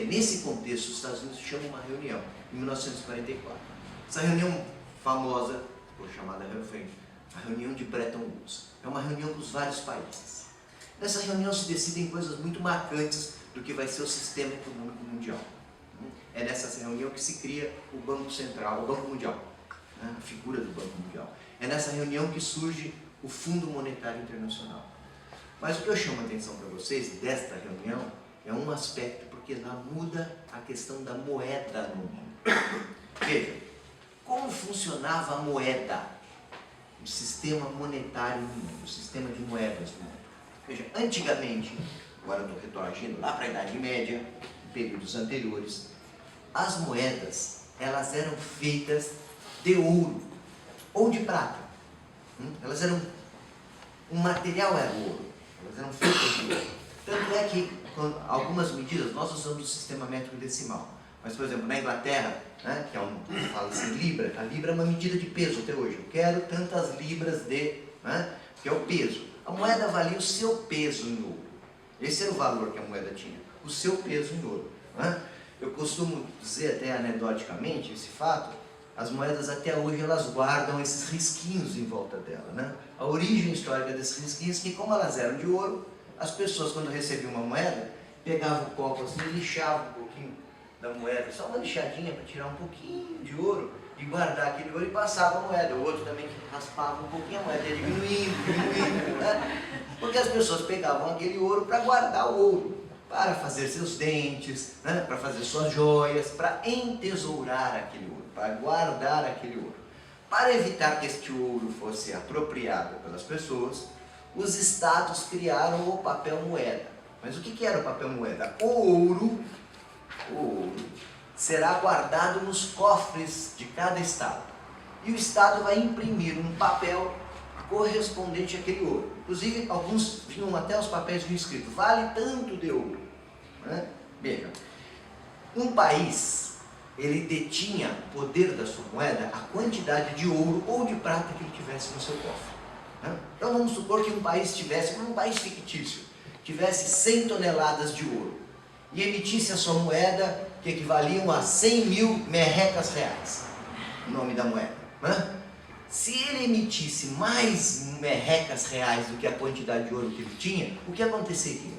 nesse contexto, os Estados Unidos chamam uma reunião, em 1944. Essa reunião famosa, foi chamada a reunião de Bretton Woods. É uma reunião dos vários países. Nessa reunião se decidem coisas muito marcantes do que vai ser o sistema econômico mundial. É nessa reunião que se cria o Banco Central, o Banco Mundial, né? A figura do Banco Mundial. É nessa reunião que surge o Fundo Monetário Internacional. Mas o que eu chamo a atenção para vocês desta reunião é um aspecto, porque lá muda a questão da moeda no mundo. Veja, como funcionava a moeda, o sistema monetário no mundo, o sistema de moedas no mundo. Veja, antigamente, agora eu estou retroagindo lá para a Idade Média, em períodos anteriores, as moedas, elas eram feitas de ouro ou de prata. Elas eram, um material era ouro, elas eram feitas de ouro. Tanto é que, com algumas medidas, nós usamos o sistema métrico decimal. Mas, por exemplo, na Inglaterra, né, que é fala assim, libra, a libra é uma medida de peso até hoje. Eu quero tantas libras de, né, que é o peso. A moeda valia o seu peso em ouro. Esse era o valor que a moeda tinha, o seu peso em ouro. Né? Eu costumo dizer até anedoticamente esse fato, as moedas até hoje elas guardam esses risquinhos em volta dela. Né? A origem histórica desses risquinhos é que, como elas eram de ouro, as pessoas, quando recebiam uma moeda, pegavam o copo assim e lixavam um pouquinho da moeda, só uma lixadinha para tirar um pouquinho de ouro e guardar aquele ouro e passava a moeda. O outro também raspava um pouquinho a moeda, ia diminuindo, né? Porque as pessoas pegavam aquele ouro para guardar o ouro, para fazer seus dentes, né? Para fazer suas joias, para entesourar aquele ouro, para guardar aquele ouro. Para evitar que este ouro fosse apropriado pelas pessoas, os estados criaram o papel moeda. Mas o que era o papel moeda? O ouro será guardado nos cofres de cada estado. E o estado vai imprimir um papel correspondente àquele ouro. Inclusive, alguns vinham até os papéis vinham escrito, vale tanto de ouro. Né? Veja, um país, ele detinha o poder da sua moeda, a quantidade de ouro ou de prata que ele tivesse no seu cofre. Então vamos supor que um país tivesse, um país fictício, tivesse 100 toneladas de ouro e emitisse a sua moeda que equivaliam a 100 mil merrecas reais, o nome da moeda. Se ele emitisse mais merrecas reais do que a quantidade de ouro que ele tinha, o que aconteceria?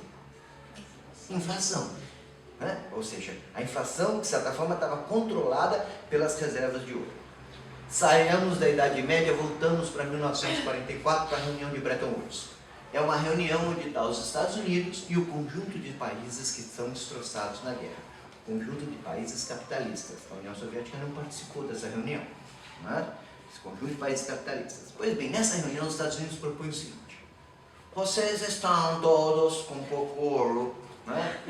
Inflação. Ou seja, a inflação, de certa forma, estava controlada pelas reservas de ouro. Saímos da Idade Média, voltamos para 1944, para a reunião de Bretton Woods. É uma reunião onde estão os Estados Unidos e o conjunto de países que estão destroçados na guerra. O conjunto de países capitalistas. A União Soviética não participou dessa reunião. Esse conjunto de países capitalistas. Pois bem, nessa reunião os Estados Unidos propõem o seguinte. Vocês estão todos com pouco ouro,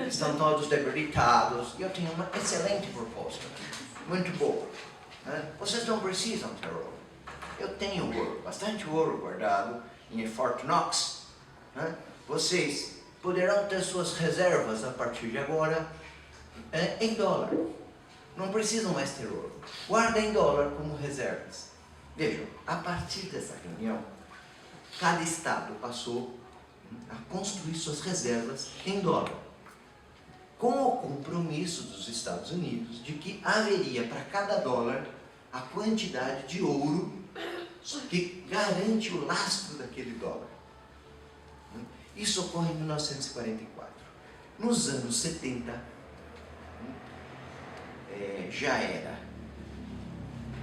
estão todos debilitados. E eu tenho uma excelente proposta. Muito boa. Vocês não precisam ter ouro. Eu tenho ouro, bastante ouro guardado em Fort Knox. Vocês poderão ter suas reservas a partir de agora em dólar. Não precisam mais ter ouro. Guardem dólar como reservas. Vejam, a partir dessa reunião, cada estado passou a construir suas reservas em dólar, com o compromisso dos Estados Unidos de que haveria para cada dólar a quantidade de ouro que garante o lastro daquele dólar. Isso ocorre em 1944. Nos anos 70, já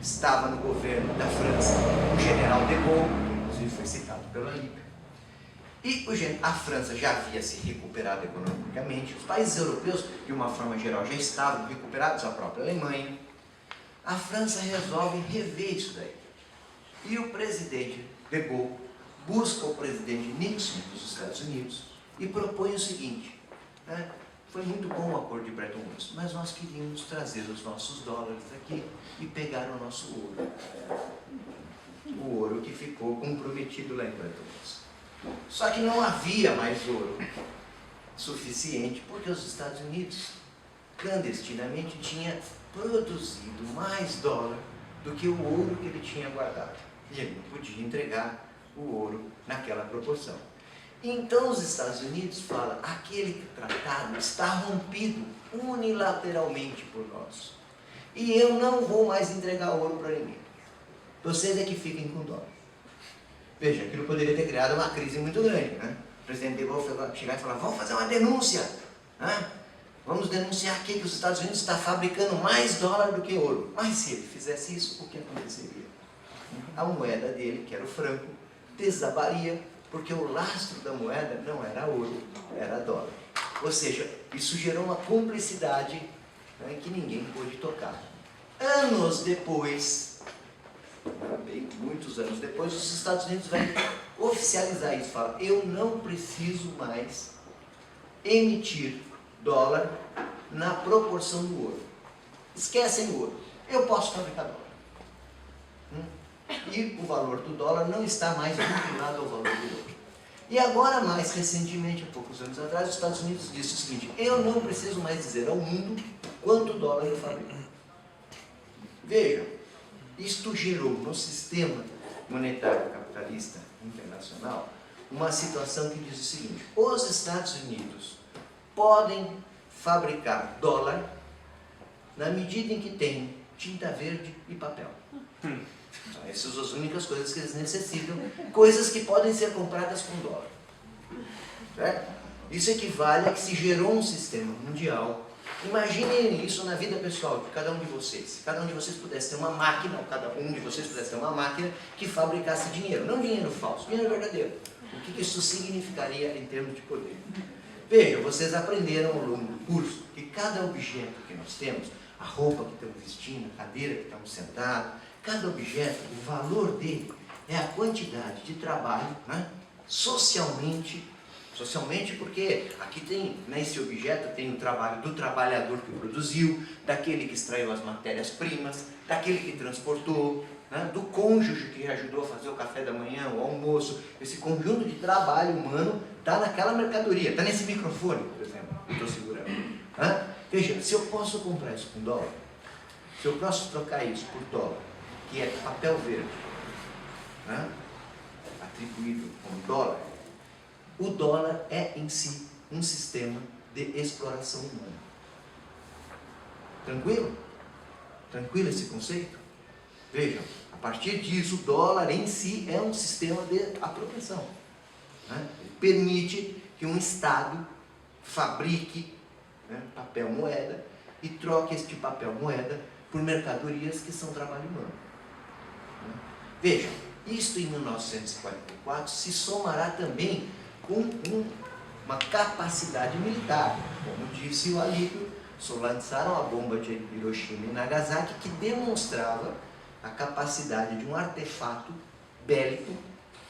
estava no governo da França o general de Gaulle, que inclusive foi citado pela Líbia, e a França já havia se recuperado economicamente, os países europeus, de uma forma geral, já estavam recuperados, a própria Alemanha. A França resolve rever isso daí. E o presidente de Gaulle busca o presidente Nixon dos Estados Unidos e propõe o seguinte, foi muito bom o acordo de Bretton Woods, mas nós queríamos trazer os nossos dólares aqui e pegar o nosso ouro. O ouro que ficou comprometido lá em Bretton Woods. Só que não havia mais ouro suficiente, porque os Estados Unidos, clandestinamente, tinha produzido mais dólar do que o ouro que ele tinha guardado. E ele não podia entregar o ouro naquela proporção. Então os Estados Unidos falam, aquele tratado está rompido unilateralmente por nós. E eu não vou mais entregar ouro para ninguém. Vocês é que fiquem com dólar. Veja, aquilo poderia ter criado uma crise muito grande, né? O presidente De Gaulle chegar e falar, vamos fazer uma denúncia, né? Vamos denunciar aqui que os Estados Unidos está fabricando mais dólar do que ouro. Mas se ele fizesse isso, o que aconteceria? A moeda dele, que era o franco, desabaria, porque o lastro da moeda não era ouro, era dólar. Ou seja, isso gerou uma cumplicidade, né, que ninguém pôde tocar. Anos depois, bem, muitos anos depois, os Estados Unidos vão oficializar isso. Fala, eu não preciso mais emitir dólar na proporção do ouro. Esquecem o ouro. Eu posso fabricar dólar. E o valor do dólar não está mais vinculado ao valor do ouro. E agora, mais recentemente, há poucos anos atrás, os Estados Unidos disse o seguinte, eu não preciso mais dizer ao mundo quanto dólar eu fabrico. Veja, isto gerou no sistema monetário capitalista internacional uma situação que diz o seguinte, os Estados Unidos podem fabricar dólar na medida em que tem tinta verde e papel. Essas são as únicas coisas que eles necessitam, coisas que podem ser compradas com dólar. Certo? Isso equivale a que se gerou um sistema mundial. Imaginem isso na vida pessoal de cada um de vocês. Se cada um de vocês pudesse ter uma máquina, ou cada um de vocês pudesse ter uma máquina que fabricasse dinheiro. Não dinheiro falso, dinheiro verdadeiro. O que isso significaria em termos de poder? Vejam, vocês aprenderam ao longo do curso que cada objeto que nós temos, a roupa que estamos vestindo, a cadeira que estamos sentados, cada objeto, o valor dele é a quantidade de trabalho, né, socialmente porque aqui tem, nesse objeto tem o trabalho do trabalhador que produziu, daquele que extraiu as matérias-primas, daquele que transportou, né, do cônjuge que ajudou a fazer o café da manhã, o almoço. Esse conjunto de trabalho humano está naquela mercadoria, está nesse microfone, por exemplo, que eu estou segurando. Né? Veja, se eu posso comprar isso com dólar, se eu posso trocar isso por dólar, que é papel verde, né, atribuído como dólar, o dólar é em si um sistema de exploração humana. Tranquilo? Tranquilo esse conceito? Vejam, a partir disso, o dólar em si é um sistema de apropriação. Né? Ele permite que um Estado fabrique, né, papel moeda e troque este papel moeda por mercadorias que são trabalho humano. Né? Vejam, isto em 1944 se somará também com uma capacidade militar. Como disse o Alípio, só lançaram a bomba de Hiroshima e Nagasaki, que demonstrava a capacidade de um artefato bélico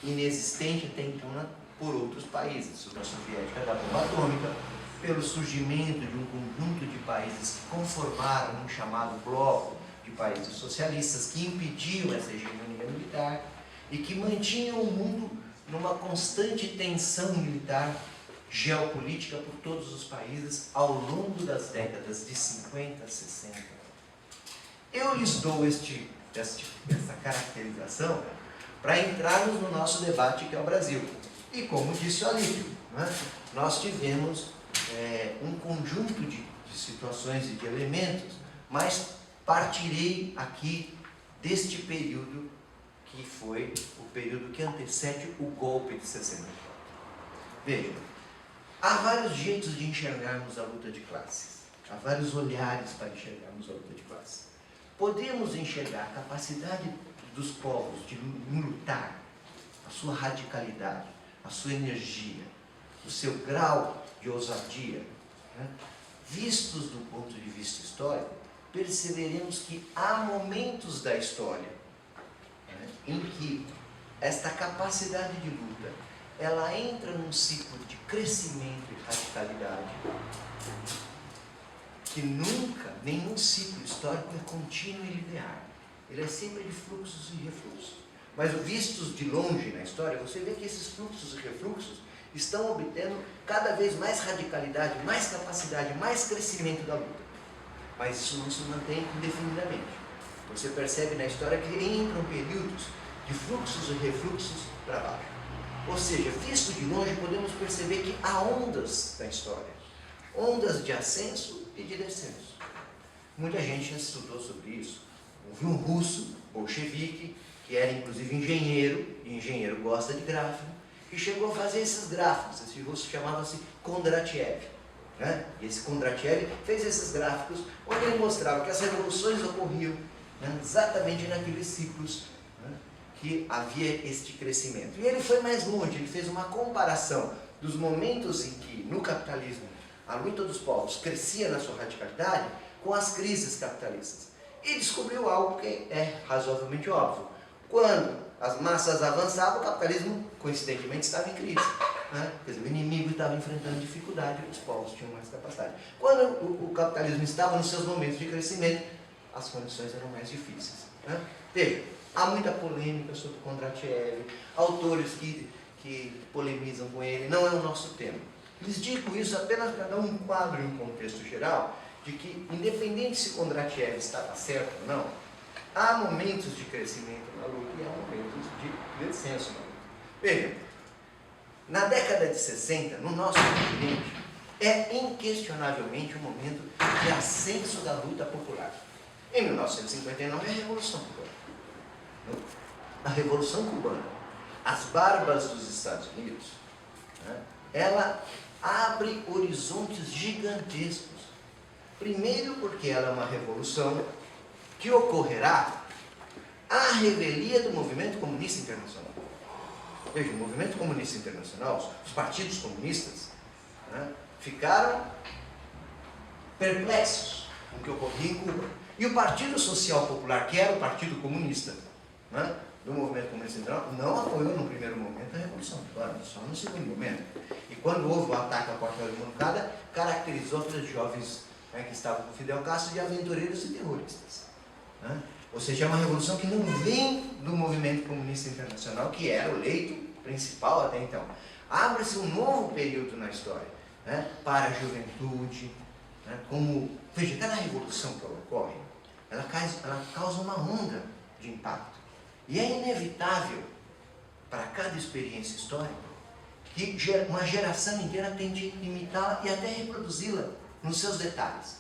inexistente até então por outros países. A União Soviética da bomba atômica, pelo surgimento de um conjunto de países que conformaram um chamado bloco de países socialistas que impediam essa hegemonia militar e que mantinham o mundo numa constante tensão militar geopolítica por todos os países ao longo das décadas de 50 a 60. Eu lhes dou essa caracterização para entrarmos no nosso debate, que é o Brasil. E como disse o Alípio, né, nós tivemos um conjunto de situações e de elementos, mas partirei aqui deste período que foi o período que antecede o golpe de 64. Vejam, há vários jeitos de enxergarmos a luta de classes, há vários olhares para enxergarmos a luta de classes. Podemos enxergar a capacidade dos povos de lutar, a sua radicalidade, a sua energia, o seu grau de ousadia, né? Vistos do ponto de vista histórico, perceberemos que há momentos da história, né, em que esta capacidade de luta, ela entra num ciclo de crescimento e radicalidade, que nunca, nenhum ciclo histórico é contínuo e linear. Ele é sempre de fluxos e refluxos. Mas vistos de longe na história, você vê que esses fluxos e refluxos estão obtendo cada vez mais radicalidade, mais capacidade, mais crescimento da luta. Mas isso não se mantém indefinidamente. Você percebe na história que entram períodos de fluxos e refluxos para baixo. Ou seja, visto de longe, podemos perceber que há ondas da história. Ondas de ascenso e de descenso. Muita gente já estudou sobre isso. Houve um russo, bolchevique, que era inclusive engenheiro, e engenheiro gosta de gráfico, que chegou a fazer esses gráficos. Esse russo chamava-se Kondratiev. Né? E esse Kondratiev fez esses gráficos onde ele mostrava que as revoluções ocorriam, né, exatamente naqueles ciclos, né, que havia este crescimento. E ele foi mais longe, ele fez uma comparação dos momentos em que, no capitalismo, a luta dos povos crescia na sua radicalidade com as crises capitalistas. E descobriu algo que é razoavelmente óbvio. Quando as massas avançavam, o capitalismo, coincidentemente, estava em crise. Né? Quer dizer, o inimigo estava enfrentando dificuldade e os povos tinham mais capacidade. Quando o capitalismo estava nos seus momentos de crescimento, as condições eram mais difíceis. Né? Veja, há muita polêmica sobre Kondratiev, autores que polemizam com ele, não é o nosso tema. Lhes digo isso apenas para dar um quadro e um contexto geral de que, independente se Kondratiev estava certo ou não, há momentos de crescimento na luta e há momentos de descenso na luta. Veja, na década de 60, no nosso continente, é inquestionavelmente um momento de ascenso da luta popular. Em 1959, é a Revolução Cubana. A Revolução Cubana, as barbas dos Estados Unidos, né, ela abre horizontes gigantescos. Primeiro porque ela é uma revolução que ocorrerá à revelia do movimento comunista internacional. Veja, o movimento comunista internacional, os partidos comunistas, né, ficaram perplexos com o que ocorria em Cuba. E o Partido Social Popular, que era o Partido Comunista, né, do movimento comunista internacional, não apoiou no primeiro momento a Revolução Cubana, só no segundo momento. E quando houve o ataque ao quartel de Moncada, caracterizou aqueles jovens, né, que estavam com Fidel Castro de aventureiros e terroristas. Né? Ou seja, é uma revolução que não vem do movimento comunista internacional, que era o leito principal até então. Abre-se um novo período na história, né, para a juventude, né, como, veja, cada revolução que ocorre, ela causa uma onda de impacto. E é inevitável, para cada experiência histórica, que uma geração inteira tente imitá-la e até reproduzi-la nos seus detalhes.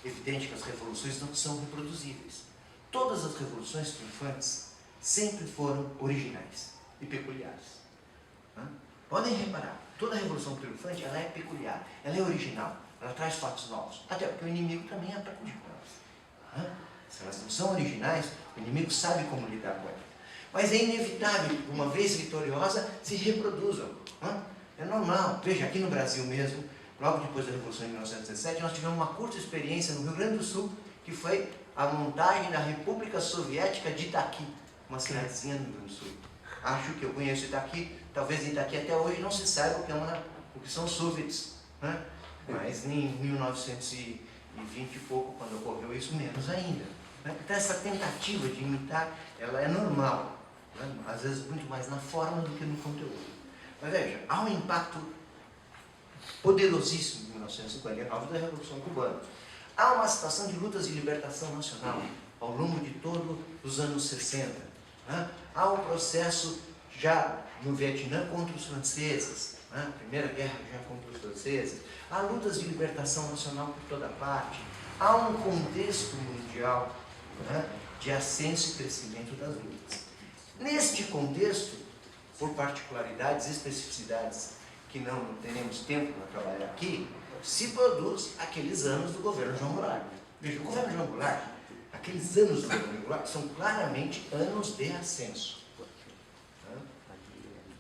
Evidente que as revoluções não são reproduzíveis. Todas as revoluções triunfantes sempre foram originais e peculiares. Podem reparar, toda revolução triunfante ela é peculiar, ela é original, ela traz fatos novos. Até porque o inimigo também aprende com elas. Se elas não são originais, o inimigo sabe como lidar com elas. Mas é inevitável que, uma vez vitoriosa, se reproduzam. É normal. Veja, aqui no Brasil mesmo, logo depois da Revolução de 1917, nós tivemos uma curta experiência no Rio Grande do Sul, que foi a montagem da República Soviética de Itaqui, uma cidadezinha no Rio Grande do Sul. Acho que eu conheço Itaqui, talvez Itaqui até hoje não se saiba o que são soviets, né? Mas em 1920 e pouco, quando ocorreu isso, menos ainda. Né? Então essa tentativa de imitar, ela é normal, né? Às vezes muito mais na forma do que no conteúdo. Mas veja, há um impacto poderosíssimo de 1959 da Revolução Cubana. Há uma situação de lutas de libertação nacional ao longo de todos os anos 60. Né? Há um processo já no Vietnã contra os franceses, né? Primeira guerra já contra os franceses. Há lutas de libertação nacional por toda parte. Há um contexto mundial, né, de ascenso e crescimento das lutas. Neste contexto, por particularidades e especificidades que não teremos tempo para trabalhar aqui, se produz aqueles anos do governo João Goulart. Veja, o governo João Goulart, aqueles anos do governo Goulart são claramente anos de ascenso.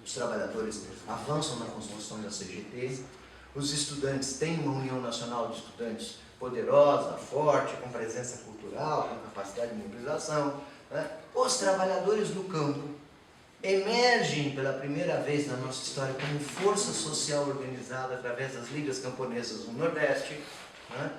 Os trabalhadores avançam na construção da CGT, os estudantes têm uma União Nacional de Estudantes poderosa, forte, com presença cultural, com capacidade de mobilização. Né? Os trabalhadores do campo emergem pela primeira vez na nossa história como força social organizada através das ligas camponesas do Nordeste, né?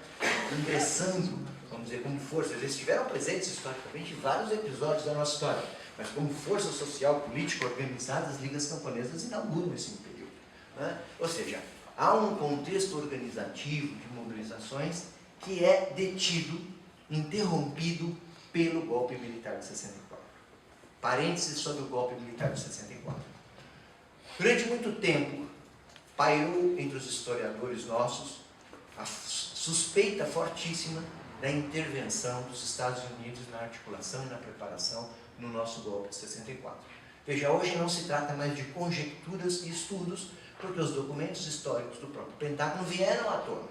Ingressando, vamos dizer, como força. Eles estiveram presentes historicamente em vários episódios da nossa história, mas como força social, política organizada, as ligas camponesas inauguram esse período. Né? Ou seja, há um contexto organizativo de mobilizações que é detido, interrompido pelo golpe militar de 64. Parênteses sobre o golpe militar de 64. Durante muito tempo, pairou entre os historiadores nossos a suspeita fortíssima da intervenção dos Estados Unidos na articulação e na preparação no nosso golpe de 64. Veja, hoje não se trata mais de conjecturas e estudos, porque os documentos históricos do próprio Pentágono vieram à tona.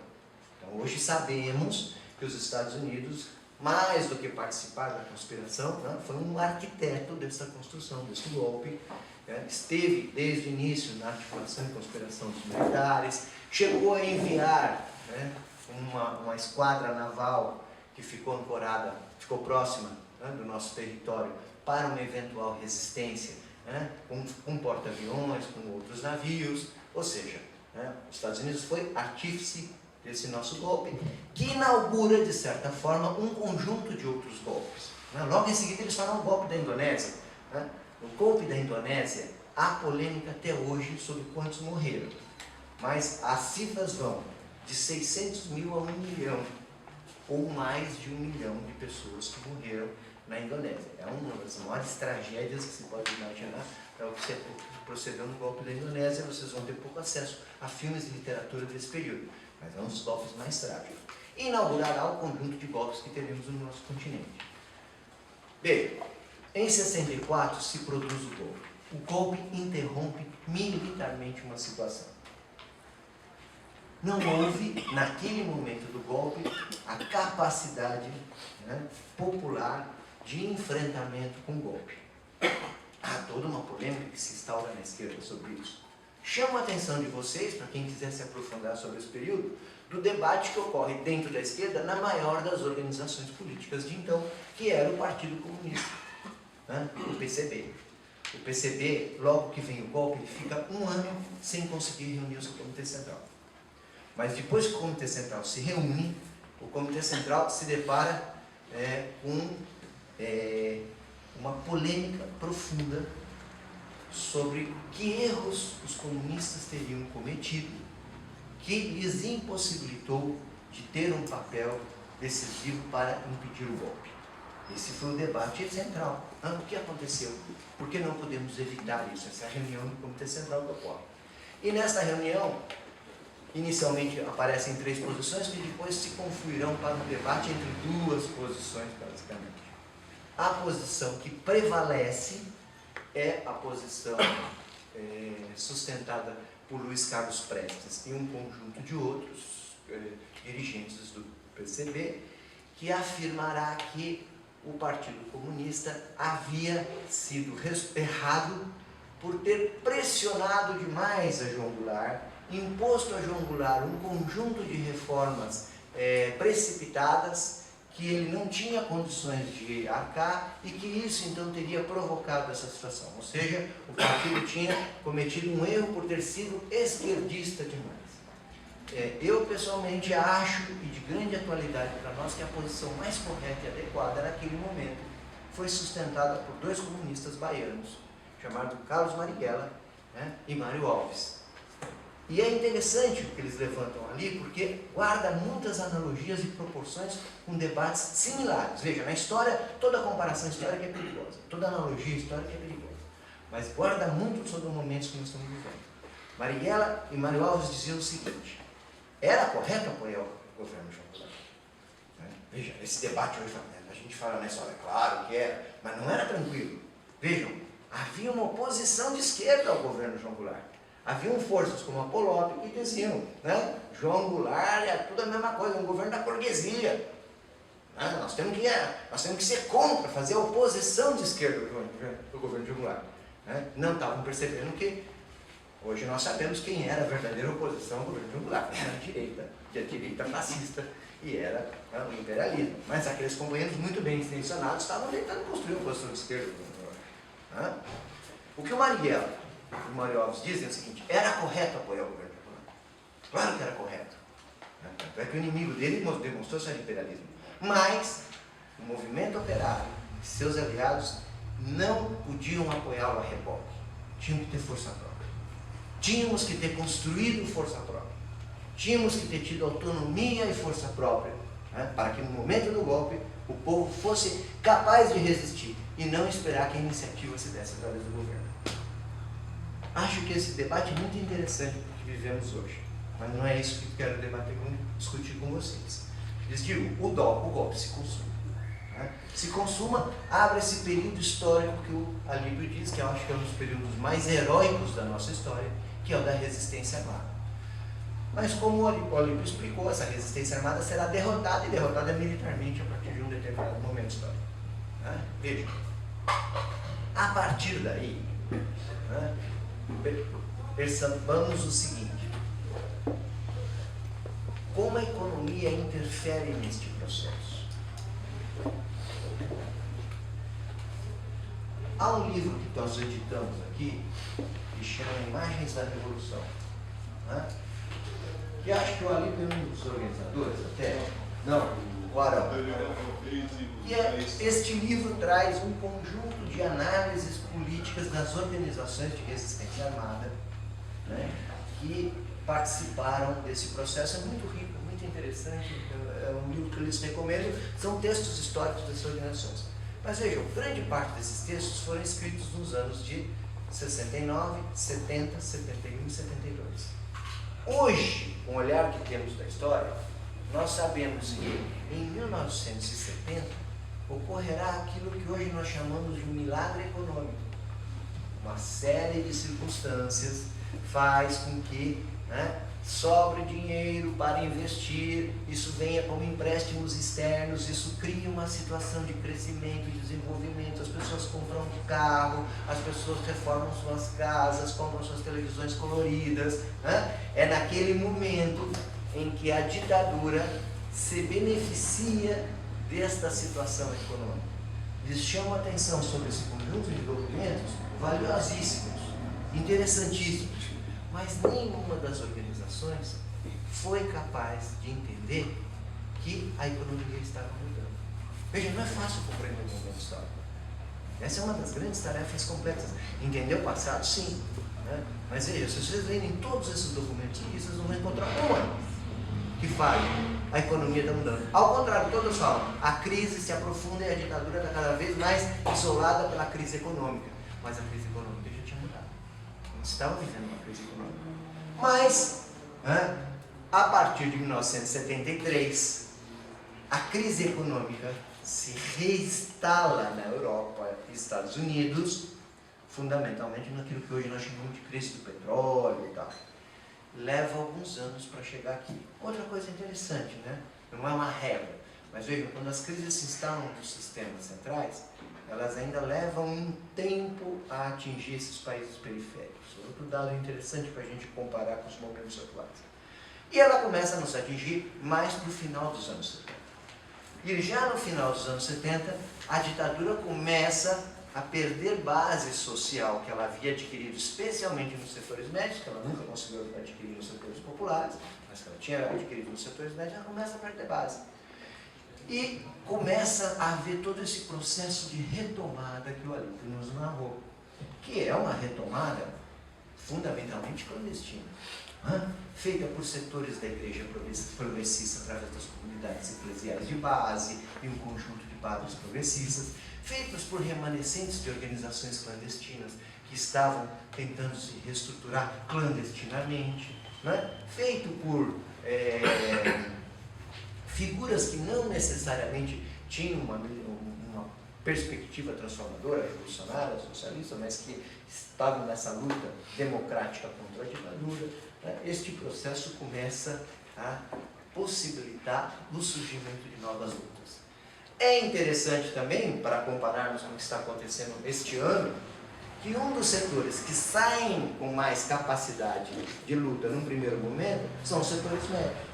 Então, hoje sabemos que os Estados Unidos, mais do que participar da conspiração, né, foi um arquiteto dessa construção, desse golpe, né, esteve desde o início na articulação e conspiração dos militares, chegou a enviar, né, uma esquadra naval que ficou ancorada, ficou próxima, né, do nosso território, para uma eventual resistência, né, com porta-aviões, com outros navios, ou seja, né, os Estados Unidos foi artífice desse nosso golpe, que inaugura, de certa forma, um conjunto de outros golpes. Né? Logo em seguida eles falam o golpe da Indonésia. Né? O golpe da Indonésia, há polêmica até hoje sobre quantos morreram, mas as cifras vão de 600 mil a 1 milhão, ou mais de 1 milhão de pessoas que morreram na Indonésia. É uma das maiores tragédias que se pode imaginar. É o que procedeu no golpe da Indonésia. Vocês vão ter pouco acesso a filmes e literatura desse período, mas é um dos golpes mais trágicos. E inaugurará o conjunto de golpes que teremos no nosso continente. Bem, em 64 se produz o golpe. O golpe interrompe militarmente uma situação. Não houve, naquele momento do golpe, a capacidade, né, popular de enfrentamento com o golpe. Há toda uma polêmica que se instaura na esquerda sobre isso. Chamo a atenção de vocês, para quem quiser se aprofundar sobre esse período, do debate que ocorre dentro da esquerda na maior das organizações políticas de então, que era o Partido Comunista, né, o PCB. O PCB, logo que vem o golpe, ele fica um ano sem conseguir reunir o seu Comitê Central. Mas depois que o Comitê Central se reúne, o Comitê Central se depara com uma polêmica profunda sobre que erros os comunistas teriam cometido que lhes impossibilitou de ter um papel decisivo para impedir o golpe. Esse foi o debate central. O que aconteceu? Por que não podemos evitar isso? Essa é a reunião do Comitê Central que ocorre. E nessa reunião, inicialmente aparecem 3 posições que depois se confluirão para um debate entre 2 posições, basicamente. A posição que prevalece é a posição sustentada por Luiz Carlos Prestes e um conjunto de outros dirigentes do PCB, que afirmará que o Partido Comunista havia sido errado por ter pressionado demais a João Goulart, imposto a João Goulart um conjunto de reformas precipitadas que ele não tinha condições de arcar e que isso então teria provocado essa situação. Ou seja, o partido tinha cometido um erro por ter sido esquerdista demais. Eu pessoalmente acho, e de grande atualidade para nós, que a posição mais correta e adequada naquele momento foi sustentada por 2 comunistas baianos, chamados Carlos Marighella, né, e Mário Alves. E é interessante o que eles levantam ali, porque guarda muitas analogias e proporções com debates similares. Veja, na história, toda comparação histórica é perigosa, toda analogia histórica é perigosa, mas guarda muito sobre os momentos que nós estamos vivendo. Marighella e Mário Alves diziam o seguinte: era correto apoiar o governo João Goulart? Veja, esse debate hoje, a gente fala nessa hora, claro que era, mas não era tranquilo. Vejam, havia uma oposição de esquerda ao governo João Goulart. Haviam forças como a Polop que diziam, né, João Goulart é tudo a mesma coisa, um governo da burguesia. Nós temos que ser contra, fazer a oposição de esquerda do governo de João Goulart. Não estavam percebendo que hoje nós sabemos quem era a verdadeira oposição ao governo de João Goulart. Era a direita fascista e era o imperialismo. Mas aqueles companheiros muito bem intencionados estavam tentando construir uma oposição de esquerda. O que o Marighella e o Mário Alves dizem é o seguinte: era correto apoiar o governo de João Goulart. Claro que era correto. Tanto é que o inimigo dele demonstrou ser imperialismo. Mas o movimento operário e seus aliados não podiam apoiá-lo a reboque. Tinham que ter força própria. Tínhamos que ter construído força própria. Tínhamos que ter tido autonomia e força própria, para que no momento do golpe o povo fosse capaz de resistir e não esperar que a iniciativa se desse através do governo. Acho que esse debate é muito interessante para o que vivemos hoje, mas não é isso que quero discutir com vocês. Eles digo, o golpe se consuma. Né? Se consuma, abre esse período histórico que o Alípio diz, que eu acho que é um dos períodos mais heróicos da nossa história, que é o da resistência armada. Mas como o Alípio explicou, essa resistência armada será derrotada, e derrotada militarmente a partir de um determinado momento histórico. Né? Veja, a partir daí, né, percebamos o seguinte: como a economia interfere neste processo. Há um livro que nós editamos aqui, que chama Imagens da Revolução, né? Que acho que o Alípio é um dos organizadores até, não, o Arão. E este livro traz um conjunto de análises políticas das organizações de resistência armada, né, que participaram desse processo. É muito rico, muito interessante, é um livro que eu lhes recomendo. São textos históricos dessas organizações. Mas vejam, grande parte desses textos foram escritos nos anos de 69, 70, 71 e 72. Hoje, com o olhar que temos da história, nós sabemos que em 1970 ocorrerá aquilo que hoje nós chamamos de um milagre econômico. Uma série de circunstâncias faz com que, né, sobre dinheiro para investir, isso venha como empréstimos externos, isso cria uma situação de crescimento e desenvolvimento. As pessoas compram um carro, as pessoas reformam suas casas, compram suas televisões coloridas, né? É naquele momento em que a ditadura se beneficia desta situação econômica. Eles chamam a atenção sobre esse conjunto de documentos valiosíssimos, interessantíssimos, mas nenhuma das organizações foi capaz de entender que a economia estava mudando. Veja, não é fácil compreender o momento histórico. Essa é uma das grandes tarefas complexas. Entender o passado, sim. Né? Mas veja, se vocês lerem todos esses documentos aqui, vocês não vão encontrar uma que fale a economia está mudando. Ao contrário, todos falam, a crise se aprofunda e a ditadura está cada vez mais isolada pela crise econômica. Mas a crise econômica já tinha mudado. Não estava vivendo uma crise econômica. Mas, a partir de 1973, a crise econômica se reinstala na Europa e Estados Unidos, fundamentalmente naquilo que hoje nós chamamos de crise do petróleo e tal. Leva alguns anos para chegar aqui. Outra coisa interessante, né? Não é uma regra, mas vejam, quando as crises se instalam nos sistemas centrais, elas ainda levam um tempo a atingir esses países periféricos. Outro dado interessante para a gente comparar com os momentos atuais. E ela começa a nos atingir mais para o final dos anos 70. E já no final dos anos 70, a ditadura começa a perder base social que ela havia adquirido, especialmente nos setores médios, que ela nunca conseguiu adquirir nos setores populares, mas que ela tinha adquirido nos setores médios, ela começa a perder base. E começa a haver todo esse processo de retomada que o Alípio nos narrou, que é uma retomada fundamentalmente clandestina, feita por setores da igreja progressista através das comunidades eclesiais de base e um conjunto de padres progressistas, feitos por remanescentes de organizações clandestinas que estavam tentando se reestruturar clandestinamente, feito por figuras que não necessariamente tinham uma perspectiva transformadora, revolucionária, socialista, mas que estavam nessa luta democrática contra a ditadura. Este processo começa a possibilitar o surgimento de novas lutas. É interessante também, para compararmos com o que está acontecendo este ano, que um dos setores que saem com mais capacidade de luta num primeiro momento são os setores médios.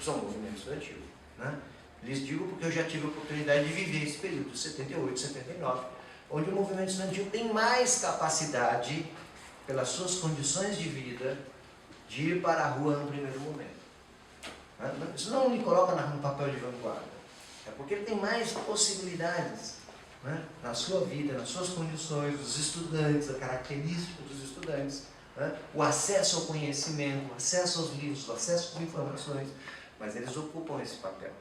São movimentos estudantis. Lhes digo porque eu já tive a oportunidade de viver esse período, de 78, 79, onde o movimento estudantil tem mais capacidade, pelas suas condições de vida, de ir para a rua no primeiro momento. Isso não me coloca no papel de vanguarda, é porque ele tem mais possibilidades na sua vida, nas suas condições, os estudantes, a característica dos estudantes, o acesso ao conhecimento, o acesso aos livros, o acesso às informações, mas eles ocupam esse papel.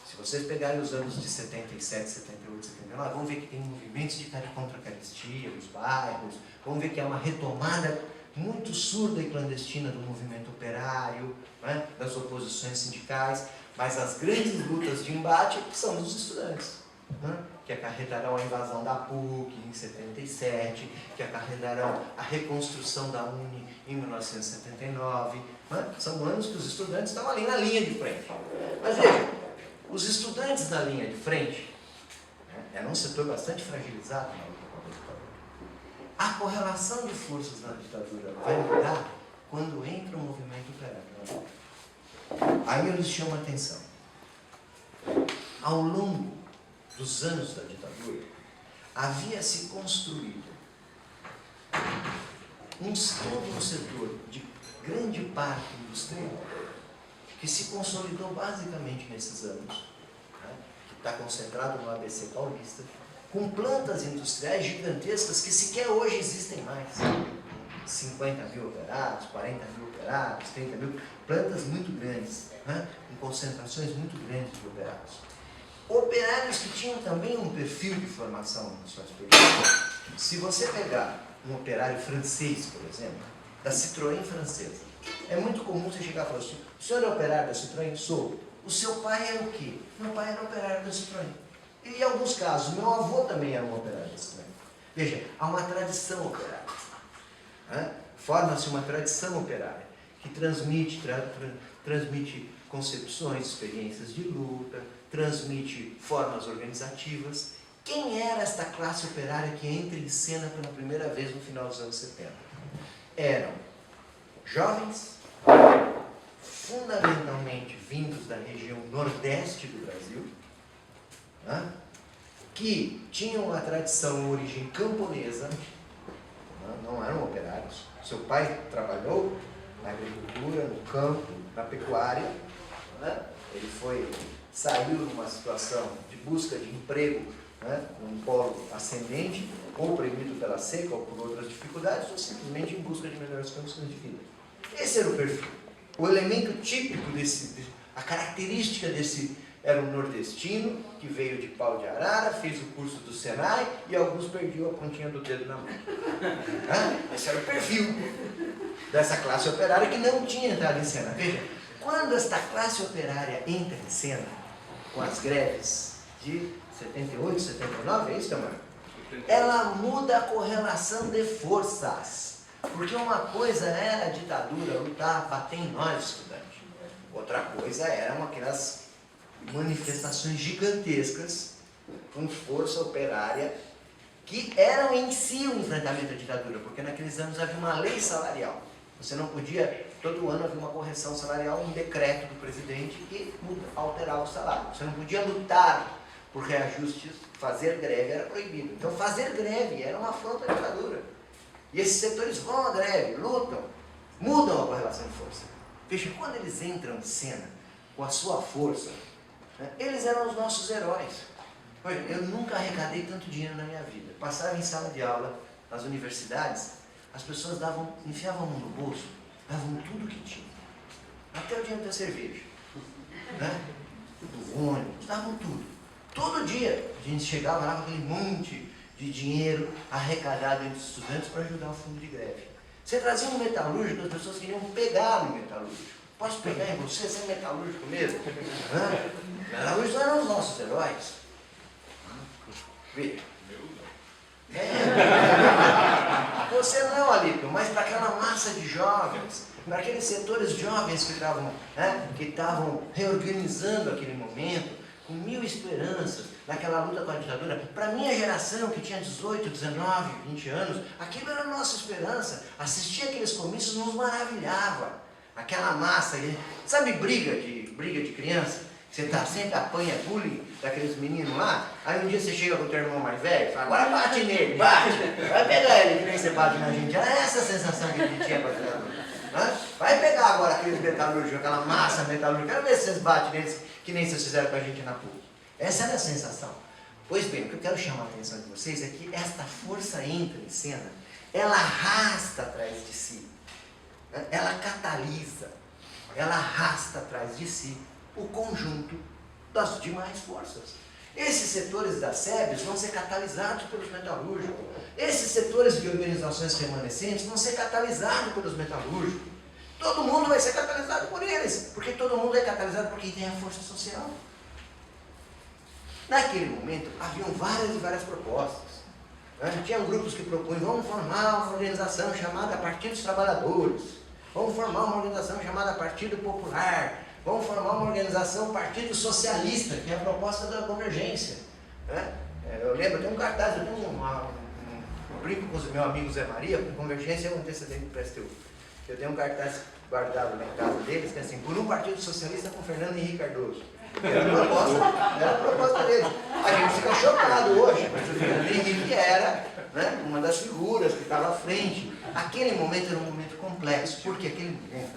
Se vocês pegarem os anos de 77, 78, 79, vão ver que tem movimentos de contra a carestia nos bairros, vão ver que há uma retomada muito surda e clandestina do movimento operário, né, das oposições sindicais, mas as grandes lutas de embate são dos estudantes, né, que acarretarão a invasão da PUC em 77, que acarretarão a reconstrução da UNE em 1979, né, são anos que os estudantes estão ali na linha de frente. Mas veja, os estudantes na linha de frente, né, era um setor bastante fragilizado na luta contra a ditadura. A correlação de forças na ditadura vai mudar quando entra o movimento operário. Aí eles chamam a atenção. Ao longo dos anos da ditadura, havia se construído todo um setor de grande parque industrial que se consolidou basicamente nesses anos, né, que está concentrado no ABC paulista, com plantas industriais gigantescas que sequer hoje existem mais. 50 mil operários, 40 mil operários, 30 mil, plantas muito grandes, né, com concentrações muito grandes de operários. Operários que tinham também um perfil de formação nas suas experiências. Se você pegar um operário francês, por exemplo, da Citroën francesa, é muito comum você chegar e falar assim: o senhor é operário da Citroën? Sou. O seu pai era o quê? Meu pai era operário da Citroën. E em alguns casos, meu avô também era um operário da Citroën. Veja, há uma tradição operária. Né? Forma-se uma tradição operária que transmite concepções, experiências de luta, transmite formas organizativas. Quem era esta classe operária que entra em cena pela primeira vez no final dos anos 70? Eram jovens, fundamentalmente vindos da região nordeste do Brasil, né, que tinham uma tradição, origem camponesa, não eram operários. Seu pai trabalhou na agricultura, no campo, na pecuária, né? Ele saiu numa situação de busca de emprego, né, num polo ascendente, ou oprimido pela seca ou por outras dificuldades, ou simplesmente em busca de melhores condições de vida. Esse era o perfil. O elemento típico a característica desse era um nordestino que veio de Pau de Arara, fez o curso do Senai e alguns perdiam a pontinha do dedo na mão. Esse era o perfil dessa classe operária que não tinha entrado em cena. Veja, quando esta classe operária entra em cena, com as greves de 78, 79, é isso, Tamara? Ela muda a correlação de forças. Porque uma coisa era a ditadura, lutar, bater em nós, estudantes. Outra coisa eram aquelas manifestações gigantescas com força operária que eram em si o enfrentamento à ditadura, porque naqueles anos havia uma lei salarial. Você não podia, todo ano havia uma correção salarial, um decreto do presidente que alterava o salário. Você não podia lutar por reajustes, fazer greve era proibido. Então fazer greve era uma afronta à ditadura. E esses setores vão à greve, lutam, mudam a correlação de força. Veja, quando eles entram em cena com a sua força, né, eles eram os nossos heróis. Olha, eu nunca arrecadei tanto dinheiro na minha vida. Passava em sala de aula, nas universidades, as pessoas enfiavam a mão no bolso, davam tudo que tinham. Até o dinheiro da cerveja. Né? Do ônibus, davam tudo. Todo dia a gente chegava lá com aquele monte de dinheiro arrecadado entre os estudantes para ajudar o fundo de greve. Você trazia um metalúrgico, as pessoas queriam pegar no metalúrgico. Posso pegar em você? Você é metalúrgico mesmo? Metalúrgicos eram os nossos heróis. Veja. Você não, Alípio, mas para aquela massa de jovens, para aqueles setores jovens que estavam reorganizando aquele momento, com mil esperanças, naquela luta com a ditadura. Para a minha geração, que tinha 18, 19, 20 anos, aquilo era a nossa esperança. Assistir aqueles comícios nos maravilhava. Aquela massa, sabe briga de criança? Você sempre apanha bullying daqueles meninos lá, aí um dia você chega com o teu irmão mais velho e fala: agora bate nele, bate, vai pegar ele, que nem você bate na gente. Era essa a sensação que a gente tinha com a ditadura. Vai pegar agora aqueles metalúrgicos, aquela massa metalúrgica, quero ver se vocês batem neles, que nem vocês fizeram com a gente na PUC. Essa era a sensação. Pois bem, o que eu quero chamar a atenção de vocês é que esta força entra em cena, ela arrasta atrás de si, ela catalisa, ela arrasta atrás de si o conjunto das demais forças. Esses setores das SEBs vão ser catalisados pelos metalúrgicos. Esses setores de organizações remanescentes vão ser catalisados pelos metalúrgicos. Todo mundo vai ser catalisado por eles, porque todo mundo é catalisado por quem tem a força social. Naquele momento, haviam várias e várias propostas. Tinha grupos que propunham, vamos formar uma organização chamada Partido dos Trabalhadores, vamos formar uma organização chamada Partido Popular, vamos formar uma organização Partido Socialista, que é a proposta da convergência. Eu lembro, tem um cartaz, eu tenho um brinco com o meu amigo Zé Maria, com convergência é um antecedente do PSTU. Eu tenho um cartaz guardado na casa deles, que é assim, por um Partido Socialista com Fernando Henrique Cardoso. Era a proposta deles. A gente fica chocado hoje, mas o Fernando Henrique era uma das figuras que estava à frente. Aquele momento era um momento complexo, porque aquele momento,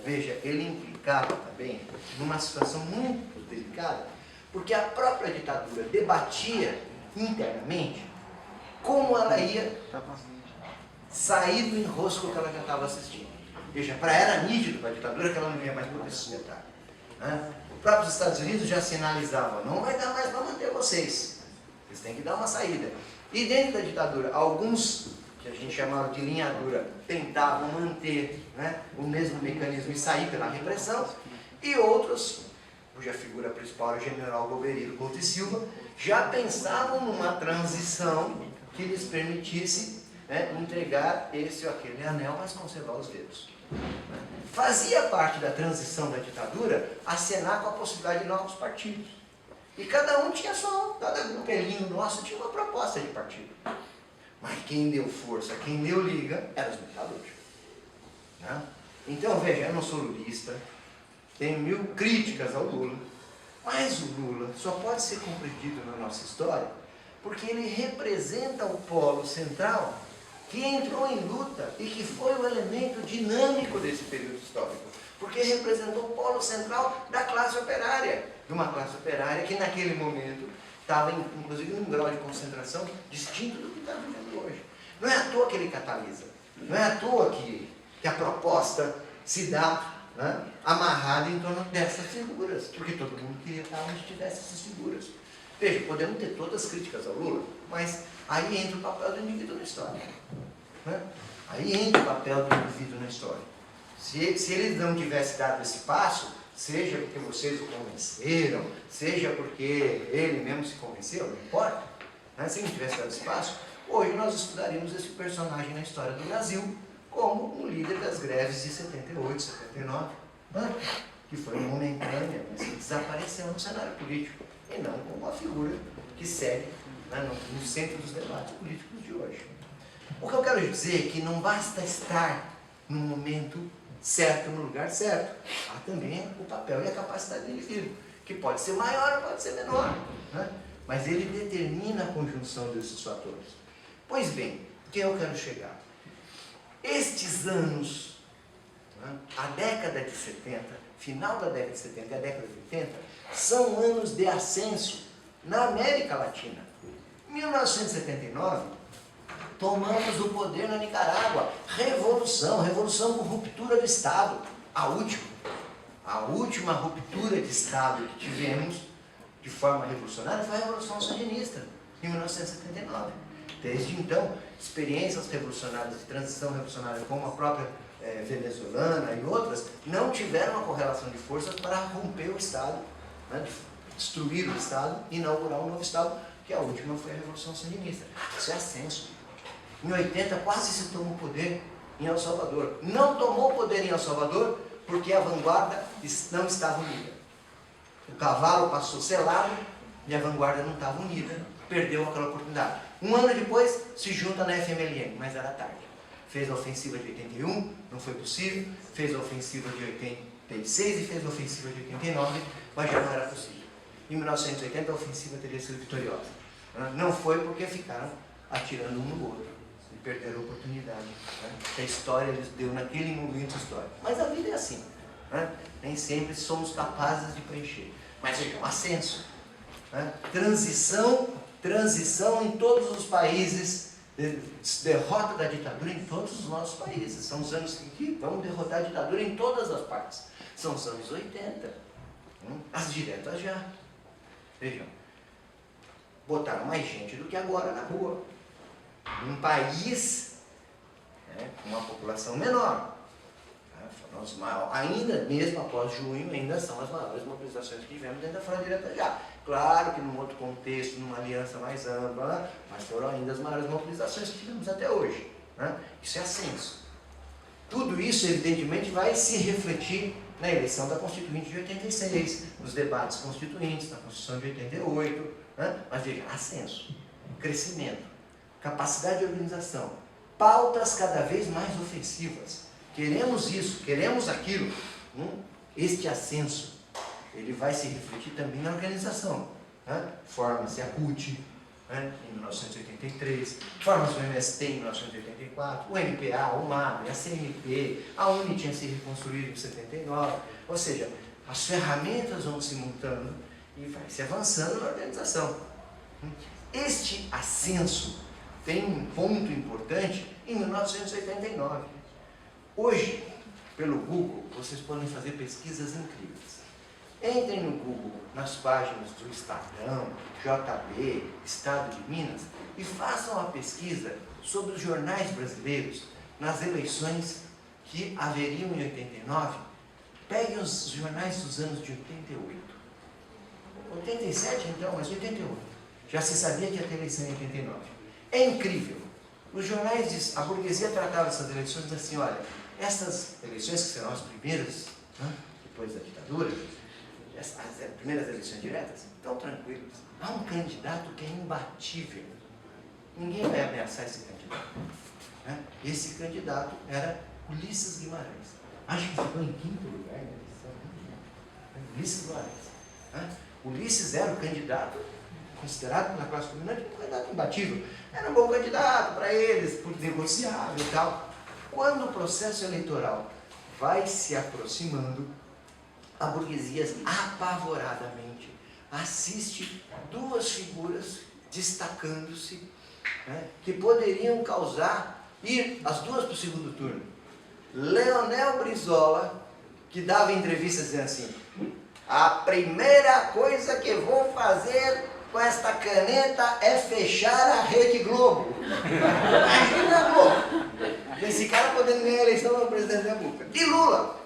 veja, ele implicava também numa situação muito delicada, porque a própria ditadura debatia internamente como ela ia sair do enrosco que ela já estava assistindo. Veja, era nítido para a ditadura que ela não ia mais poder sustentar. Os próprios Estados Unidos já sinalizavam, não vai dar mais para manter vocês. Vocês têm que dar uma saída. E dentro da ditadura, alguns, que a gente chamava de linha dura, tentavam manter o mesmo mecanismo e sair pela repressão, e outros, cuja figura principal era o general Goverino Couto e Silva, já pensavam numa transição que lhes permitisse entregar esse ou aquele anel, mas conservar os dedos. Fazia parte da transição da ditadura acenar com a possibilidade de novos partidos. E cada um tinha cada grupelhinho nosso tinha uma proposta de partido. Mas quem deu força, quem deu liga, eram os metalúrgicos. Então, veja, eu não sou lulista, tenho 1000 críticas ao Lula, mas o Lula só pode ser compreendido na nossa história porque ele representa o polo central que entrou em luta e que foi o elemento dinâmico desse período histórico, porque representou o polo central da classe operária, de uma classe operária que naquele momento estava, inclusive, num grau de concentração distinto do que está vivendo hoje. Não é à toa que ele catalisa, não é à toa que a proposta se dá amarrada em torno dessas figuras, porque todo mundo queria estar onde tivesse essas figuras. Veja, podemos ter todas as críticas ao Lula, mas aí entra o papel do indivíduo na história. Aí entra o papel do indivíduo na história. Se ele não tivesse dado esse passo, seja porque vocês o convenceram, seja porque ele mesmo se convenceu, não importa, se ele não tivesse dado esse passo, hoje nós estudaríamos esse personagem na história do Brasil como um líder das greves de 78, 79, que foi momentânea, mas que desapareceu no cenário político, e não como uma figura que segue no centro dos debates políticos de hoje. O que eu quero dizer é que não basta estar no momento certo, no lugar certo. Há também o papel e a capacidade do indivíduo, que pode ser maior ou pode ser menor, mas ele determina a conjunção desses fatores. Pois bem, o que eu quero chegar? Estes anos, a década de 70, final da década de 70 e a década de 80, são anos de ascenso na América Latina. Em 1979, tomamos o poder na Nicarágua. Revolução com ruptura do Estado. A última ruptura de Estado que tivemos de forma revolucionária foi a Revolução Sandinista, em 1979. Desde então, experiências revolucionárias de transição revolucionária, como a própria venezuelana e outras, não tiveram uma correlação de forças para romper o Estado, destruir o Estado e inaugurar um novo Estado, que a última foi a Revolução Sandinista. Isso é ascenso. Em 80 quase se tomou o poder em El Salvador. Não tomou o poder em El Salvador porque a vanguarda não estava unida. O cavalo passou selado e a vanguarda não estava unida. Perdeu aquela oportunidade. Um ano depois se junta na FMLN, mas era tarde. Fez a ofensiva de 81, não foi possível. Fez a ofensiva de 86 e fez a ofensiva de 89, mas já não era possível. Em 1980 a ofensiva teria sido vitoriosa. Não foi porque ficaram atirando um no outro e perderam a oportunidade. A história lhes deu naquele momento histórico. Mas a vida é assim. Nem sempre somos capazes de preencher. Mas é um ascenso. Transição em todos os países, derrota da ditadura em todos os nossos países. São os anos que vamos derrotar a ditadura em todas as partes. São os anos 80. As diretas já. Vejam, botaram mais gente do que agora na rua. Um país, né, com uma população menor. Ainda mesmo após junho, ainda são as maiores mobilizações que tivemos dentro da Frente Direta já. Claro que num outro contexto, numa aliança mais ampla, mas foram ainda as maiores mobilizações que tivemos até hoje. Né? Isso é ascenso. Tudo isso, evidentemente, vai se refletir na eleição da Constituinte de 86, nos debates constituintes, na Constituição de 88, né? Mas veja, ascenso, crescimento, capacidade de organização, pautas cada vez mais ofensivas. Queremos isso, queremos aquilo. Este ascenso, ele vai se refletir também na organização. Né? Forma-se a CUT, né? Em 1983, forma-se o MST em 1984, o MPA, o MAB, a CNP, a UNE tinha se reconstruído em 79, ou seja, as ferramentas vão se montando e vai se avançando na organização. Este ascenso tem um ponto importante em 1989. Hoje, pelo Google, vocês podem fazer pesquisas incríveis. Entrem no Google, nas páginas do Estadão, JB, Estado de Minas, e façam a pesquisa sobre os jornais brasileiros nas eleições que haveriam em 89. Peguem os jornais dos anos de 88. 87 então, mas 88. Já se sabia que ia ter eleição em 89. É incrível. Os jornais, a burguesia tratava essas eleições assim, olha, essas eleições que serão as primeiras, né, depois da ditadura, as primeiras eleições diretas, estão tranquilos. Há um candidato que é imbatível. Ninguém vai ameaçar esse candidato. Né? Esse candidato era Ulisses Guimarães. Acho que ficou em 5º lugar na eleição. Ulisses Guimarães. Né? Ulisses era o candidato considerado pela classe dominante um candidato imbatível. Era um bom candidato para eles, por negociável e tal. Quando o processo eleitoral vai se aproximando, a burguesia apavoradamente assiste duas figuras destacando-se, né, que poderiam causar ir as duas para o segundo turno. Leonel Brizola, que dava entrevistas dizendo assim: a primeira coisa que vou fazer com esta caneta é fechar a Rede Globo. Imagina a Globo. Esse cara podendo ganhar a eleição para presidente da República. De Lula.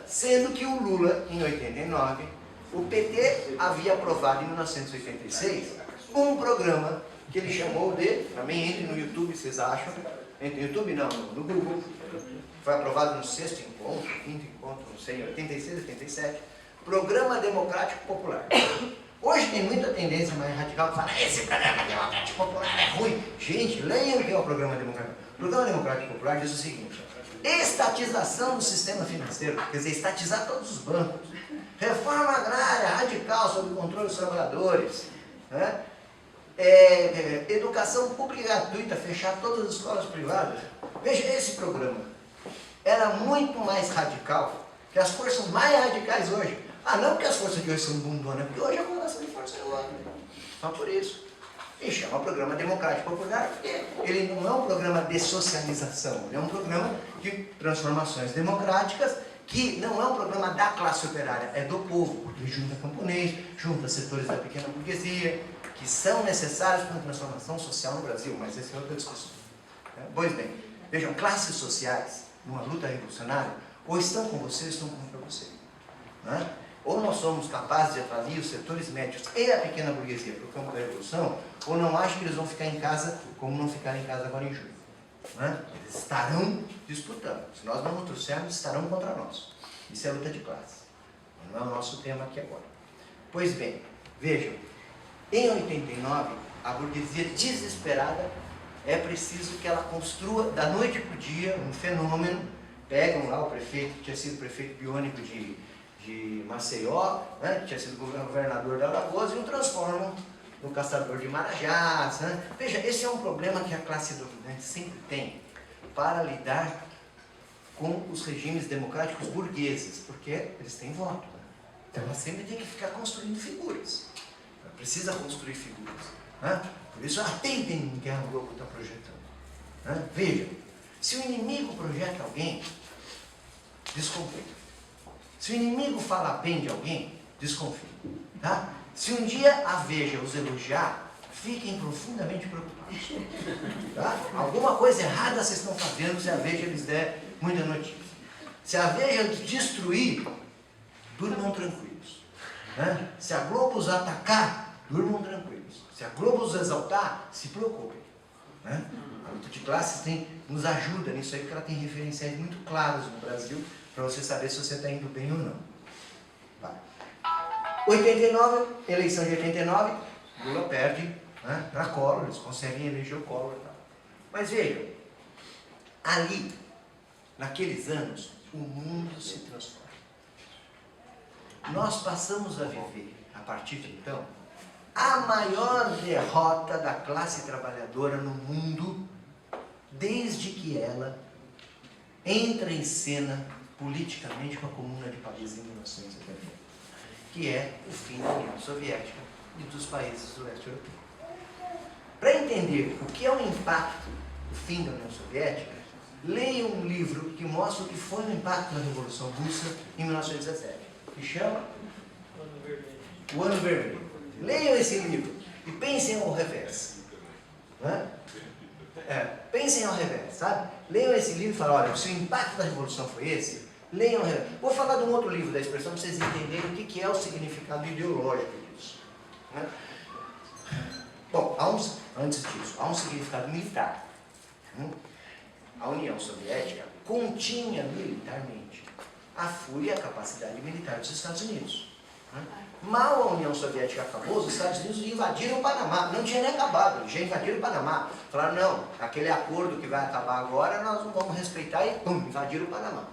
Sendo que o Lula, em 89, o PT havia aprovado em 1986 um programa que ele chamou de, também entre no YouTube, vocês acham, entre no YouTube não, no Google, foi aprovado no 6º encontro, 5º encontro, não sei, em 86, 87, Programa Democrático Popular. Hoje tem muita tendência mais radical que fala: esse Programa Democrático Popular é ruim. Gente, leiam o que é o Programa Democrático. O Programa Democrático Popular diz o seguinte: estatização do sistema financeiro, quer dizer, estatizar todos os bancos, reforma agrária radical sob o controle dos trabalhadores, né? Educação pública gratuita, fechar todas as escolas privadas. Veja, esse programa era muito mais radical que as forças mais radicais hoje. Não porque as forças de hoje são bundonas, porque hoje a correlação de força é outra. Só por isso. E chama Programa Democrático Popular porque ele não é um programa de socialização, ele é um programa de transformações democráticas, que não é um programa da classe operária, é do povo, porque junta camponês, junta setores da pequena burguesia, que são necessários para uma transformação social no Brasil, mas essa é outra discussão. Pois bem, vejam, classes sociais, numa luta revolucionária, ou estão com você ou estão contra você. Né? Ou nós somos capazes de atrair os setores médios e a pequena burguesia para o campo da revolução, ou não acho que eles vão ficar em casa como não ficaram em casa agora em julho. Né? Eles estarão disputando. Se nós não os trouxermos, estarão contra nós. Isso é luta de classe. Não é o nosso tema aqui agora. Pois bem, vejam, em 89, a burguesia desesperada, é preciso que ela construa da noite para o dia um fenômeno. Pegam lá o prefeito, que tinha sido prefeito biônico de Maceió, né, que tinha sido governador da Alagoas, e o transformam no caçador de marajás. Né? Veja, esse é um problema que a classe dominante sempre tem para lidar com os regimes democráticos burgueses, porque eles têm voto. Né? Então ela sempre tem que ficar construindo figuras. Ela precisa construir figuras. Né? Por isso ela tem que a Globo está projetando. Né? Veja, se o inimigo projeta alguém, desconfia. Se o inimigo fala bem de alguém, Desconfiem. Tá? Se um dia a Veja os elogiar, fiquem profundamente preocupados. Tá? Alguma coisa errada vocês estão fazendo se a Veja lhes der muita notícia. Se a Veja os destruir, durmam tranquilos. Né? Se a Globo os atacar, durmam tranquilos. Se a Globo os exaltar, se preocupem. Né? A luta de classes nos ajuda nisso aí, porque ela tem referenciais muito claros no Brasil, para você saber se você está indo bem ou não. Vai. 89, eleição de 89, Lula perde, né, para Collor, eles conseguem eleger o Collor e tal. Mas vejam, ali, naqueles anos, o mundo se transforma. Nós passamos a viver, a partir de então, a maior derrota da classe trabalhadora no mundo, desde que ela entra em cena politicamente com a Comuna de Paris em 1970. Que é o fim da União Soviética e dos países do leste europeu. Para entender o que é o impacto do fim da União Soviética, leia um livro que mostra o que foi o impacto da Revolução Russa em 1917, que chama O Ano Vermelho. Leiam esse livro e pensem ao revés. Né? Pensem ao revés, sabe? Leiam esse livro e falem, olha, se o impacto da Revolução foi esse, leiam. Vou falar de um outro livro da expressão para vocês entenderem o que é o significado ideológico disso. Né? Bom, antes disso, há um significado militar. A União Soviética continha militarmente a fúria e a capacidade militar dos Estados Unidos. Mal a União Soviética acabou, os Estados Unidos invadiram o Panamá. Não tinha nem acabado, eles já invadiram o Panamá. Falaram, não, aquele acordo que vai acabar agora, nós não vamos respeitar e pum, invadiram o Panamá.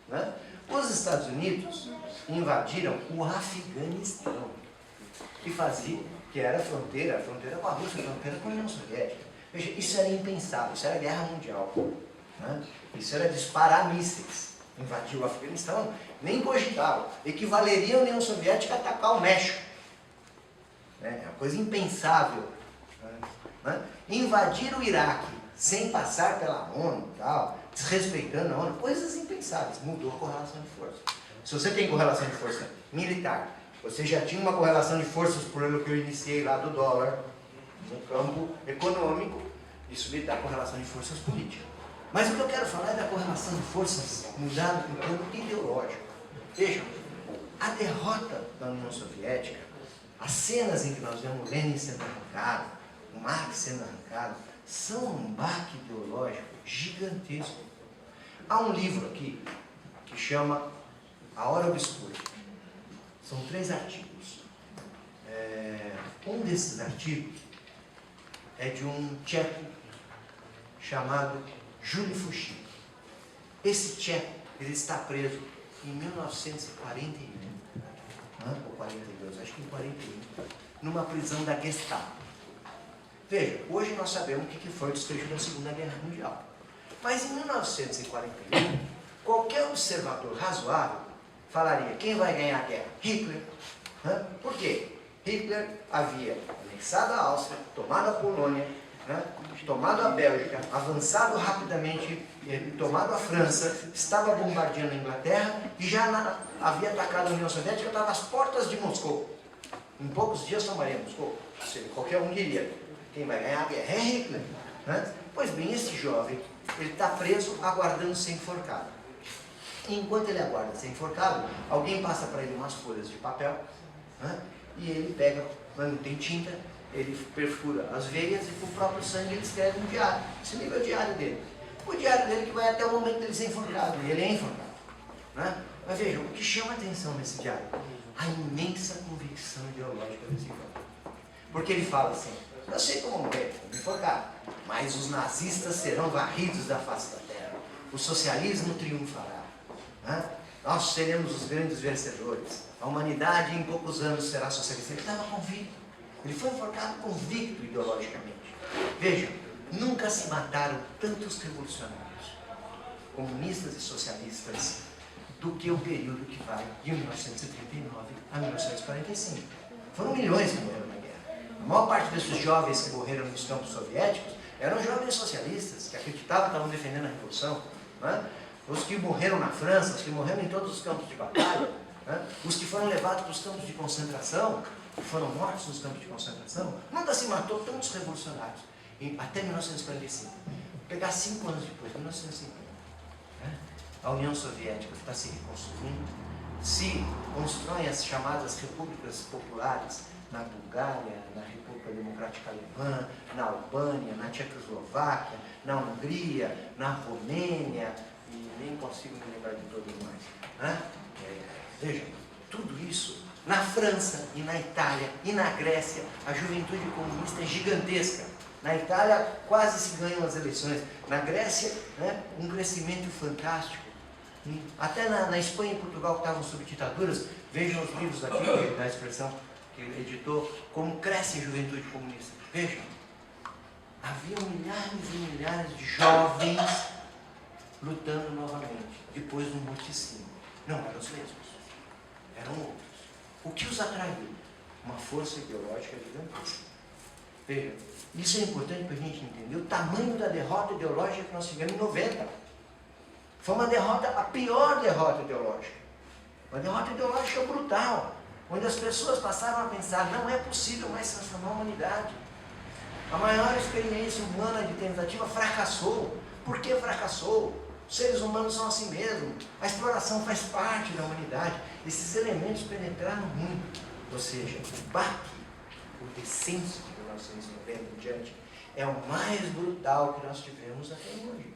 Né? Os Estados Unidos invadiram o Afeganistão, que era a fronteira com a Rússia, a fronteira com a União Soviética. Veja, isso era impensável, isso era guerra mundial. Né? Isso era disparar mísseis. Invadir o Afeganistão, nem cogitava. Equivaleria a União Soviética a atacar o México. É uma coisa impensável. Né? Invadir o Iraque sem passar pela ONU, tal, desrespeitando a ONU, coisas impensáveis. Mudou a correlação de força. Se você tem correlação de força militar, você já tinha uma correlação de forças por aquilo que eu iniciei lá do dólar, no campo econômico, isso lhe dá correlação de forças políticas. Mas o que eu quero falar é da correlação de forças mudada no campo ideológico. Vejam, a derrota da União Soviética, as cenas em que nós vemos Lenin sendo arrancado, o Marx sendo arrancado, são um baque ideológico gigantesco. Há um livro aqui que chama A Hora Obscura. São 3 artigos. Um desses artigos é de um tcheco chamado Júlio Fuchs. Esse tcheco, ele está preso em 1941, ou 42, acho que em 41, numa prisão da Gestapo. Veja, hoje nós sabemos o que foi o desfecho da Segunda Guerra Mundial. Mas em 1941, qualquer observador razoável falaria, quem vai ganhar a guerra? Hitler. Por quê? Hitler havia anexado a Áustria, tomado a Polônia, tomado a Bélgica, avançado rapidamente, tomado a França, estava bombardeando a Inglaterra e já havia atacado a União Soviética, estava às portas de Moscou. Em poucos dias tomaria Moscou. Qualquer um diria, quem vai ganhar a guerra é Hitler. Pois bem, esse jovem, ele está preso aguardando ser enforcado. E enquanto ele aguarda ser enforcado, alguém passa para ele umas folhas de papel, e ele pega, mas não tem tinta, ele perfura as veias e com o próprio sangue ele escreve um diário. Esse livro é o diário dele. O diário dele que vai até o momento dele ser enforcado, e ele é enforcado. Mas vejam, o que chama a atenção nesse diário? A imensa convicção ideológica desse jovem. Porque ele fala assim, eu sei como morrer, vou me enforcar, mas os nazistas serão varridos da face da terra. O socialismo triunfará. Nós seremos os grandes vencedores. A humanidade em poucos anos será socialista. Ele estava convicto. Ele foi enforcado convicto ideologicamente. Vejam, nunca se mataram tantos revolucionários, comunistas e socialistas, do que o período que vai de 1939 a 1945. Foram milhões que morreram na guerra. A maior parte desses jovens que morreram nos campos soviéticos eram jovens socialistas, que acreditavam que estavam defendendo a revolução. Os que morreram na França, os que morreram em todos os campos de batalha, Né? Os que foram levados para os campos de concentração, que foram mortos nos campos de concentração, nunca se matou tantos revolucionários, até 1945. Vou pegar 5 anos depois, 1950. Né? A União Soviética está se reconstruindo, se constroem as chamadas repúblicas populares na Bulgária, na República Democrática Alemã, na Albânia, na Tchecoslováquia, na Hungria, na Romênia, e nem consigo me lembrar de todos mais. Né? Vejam, tudo isso, na França e na Itália e na Grécia, a juventude comunista é gigantesca. Na Itália quase se ganham as eleições. Na Grécia, né, um crescimento fantástico. Até na Espanha e Portugal, que estavam sob ditaduras, vejam os livros aqui, da expressão que ele editou, como cresce a juventude comunista. Vejam, havia milhares e milhares de jovens lutando novamente, depois do morticínio. Não eram os mesmos, eram outros. O que os atraiu? Uma força ideológica gigantesca. Vejam, isso é importante para a gente entender o tamanho da derrota ideológica que nós tivemos em 90. Foi uma derrota, a pior derrota ideológica. Uma derrota ideológica brutal, onde as pessoas passaram a pensar, não é possível mais transformar a humanidade. A maior experiência humana de tentativa fracassou. Por que fracassou? Os seres humanos são assim mesmo. A exploração faz parte da humanidade. Esses elementos penetraram muito. Ou seja, o baque, o descenso de 1990 em diante, é o mais brutal que nós tivemos até hoje.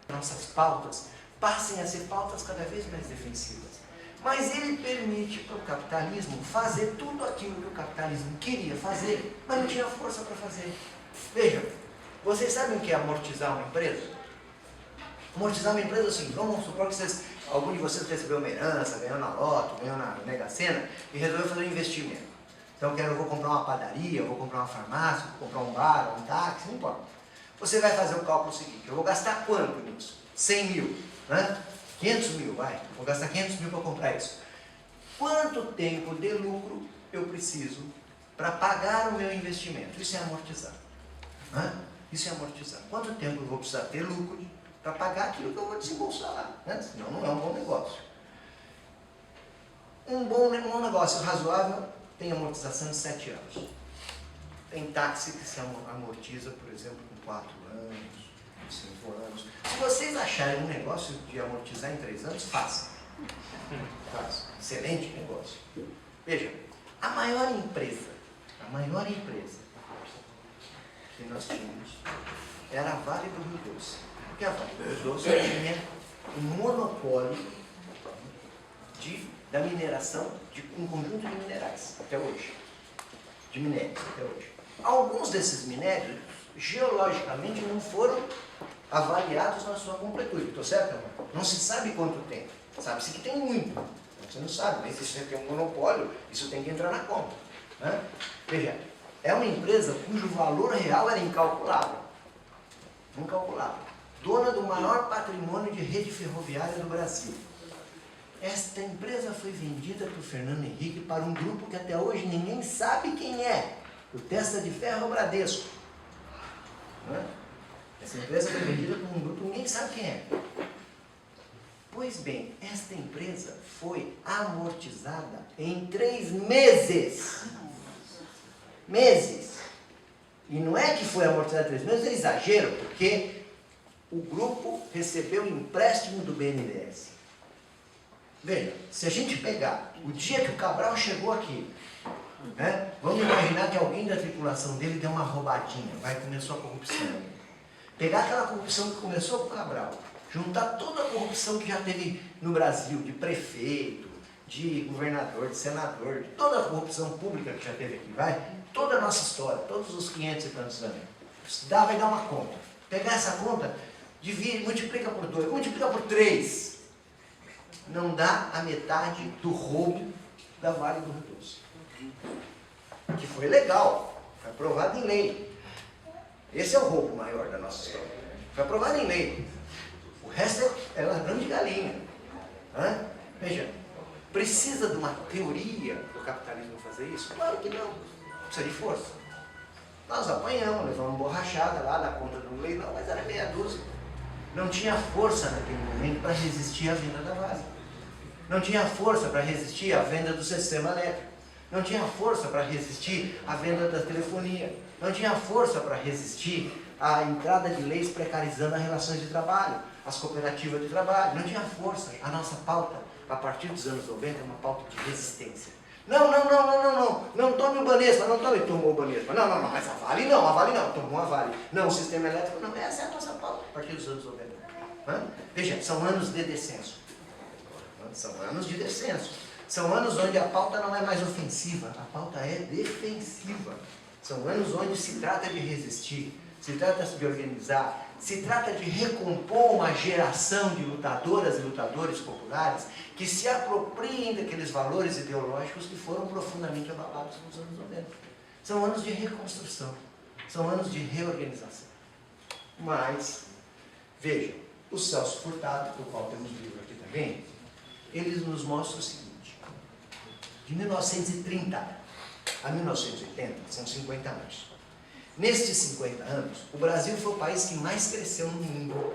Nossas pautas passem a ser pautas cada vez mais defensivas. Mas ele permite para o capitalismo fazer tudo aquilo que o capitalismo queria fazer, mas não tinha força para fazer. Vejam, vocês sabem o que é amortizar uma empresa? Amortizar uma empresa assim, vamos supor que algum de vocês recebeu uma herança, ganhou na Loto, ganhou na Mega Sena e resolveu fazer um investimento. Então eu vou comprar uma padaria, eu vou comprar uma farmácia, vou comprar um bar, um táxi, não importa. Você vai fazer o cálculo seguinte, eu vou gastar quanto nisso? 100 mil, né? 500 mil, vai. Vou gastar 500 mil para comprar isso. Quanto tempo de lucro eu preciso para pagar o meu investimento? Isso é amortizar. Né? Isso é amortizar. Quanto tempo eu vou precisar ter lucro para pagar aquilo que eu vou desembolsar lá? Né? Senão não é um bom negócio. Um bom negócio razoável tem amortização de 7 anos. Tem táxi que se amortiza, por exemplo, com 4 anos, 5 anos. Se vocês acharem um negócio de amortizar em 3 anos, façam. Façam. Excelente negócio. Veja, a maior empresa que nós tínhamos era a Vale do Rio Doce. Porque a Vale do Rio Doce tinha um monopólio da mineração de um conjunto de minerais, até hoje. De minérios, até hoje. Alguns desses minérios, geologicamente, não foram avaliados na sua completude. Estou certo, amor? Não se sabe quanto tem. Sabe-se que tem muito. Você não sabe, mas se você tem um monopólio, isso tem que entrar na conta. Né? Veja, é uma empresa cujo valor real era incalculável. Incalculável. Dona do maior patrimônio de rede ferroviária do Brasil. Esta empresa foi vendida por Fernando Henrique para um grupo que até hoje ninguém sabe quem é. O Testa de Ferro Bradesco. Né? Essa empresa foi vendida por um grupo que ninguém sabe quem é. Pois bem, esta empresa foi amortizada em 3 meses. Meses. E não é que foi amortizada em 3 meses, é exagero, porque o grupo recebeu empréstimo do BNDES. Veja, se a gente pegar o dia que o Cabral chegou aqui, né, vamos imaginar que alguém da tripulação dele deu uma roubadinha, começou a corrupção. Pegar aquela corrupção que começou com o Cabral, juntar toda a corrupção que já teve no Brasil, de prefeito, de governador, de senador, de toda a corrupção pública que já teve aqui, toda a nossa história, todos os 500 e tantos anos, vai dar uma conta. Pegar essa conta, divide, multiplica por 2, multiplica por 3. Não dá a metade do roubo da Vale do Rio Doce. Que foi legal, foi aprovado em lei. Esse é o roubo maior da nossa história. Foi aprovado em lei. O resto é ladrão de galinha. Veja, precisa de uma teoria do capitalismo fazer isso? Claro que não. Precisa de força. Nós apanhamos, levamos borrachada lá na conta do leilão, mas era meia dúzia. Não tinha força naquele momento para resistir à venda da Vale. Não tinha força para resistir à venda do sistema elétrico. Não tinha força para resistir à venda da telefonia. Não tinha força para resistir à entrada de leis precarizando as relações de trabalho, as cooperativas de trabalho. Não tinha força. A nossa pauta, a partir dos anos 90, é uma pauta de resistência. Não tome o Banespa, não tome, tomou o Banespa. Não, mas a Vale não, tomou a Vale. Não, o sistema elétrico não, essa é a nossa pauta, a partir dos anos 90. Veja, são anos de descenso. São anos de descenso. São anos onde a pauta não é mais ofensiva, a pauta é defensiva. São anos onde se trata de resistir, se trata de organizar, se trata de recompor uma geração de lutadoras e lutadores populares que se apropriem daqueles valores ideológicos que foram profundamente abalados nos anos 90. São anos de reconstrução, são anos de reorganização. Mas, vejam, o Celso Furtado, do qual temos livro aqui também, ele nos mostra o seguinte: de 1930 a 1980, são 50 anos. Nestes 50 anos, o Brasil foi o país que mais cresceu no mundo.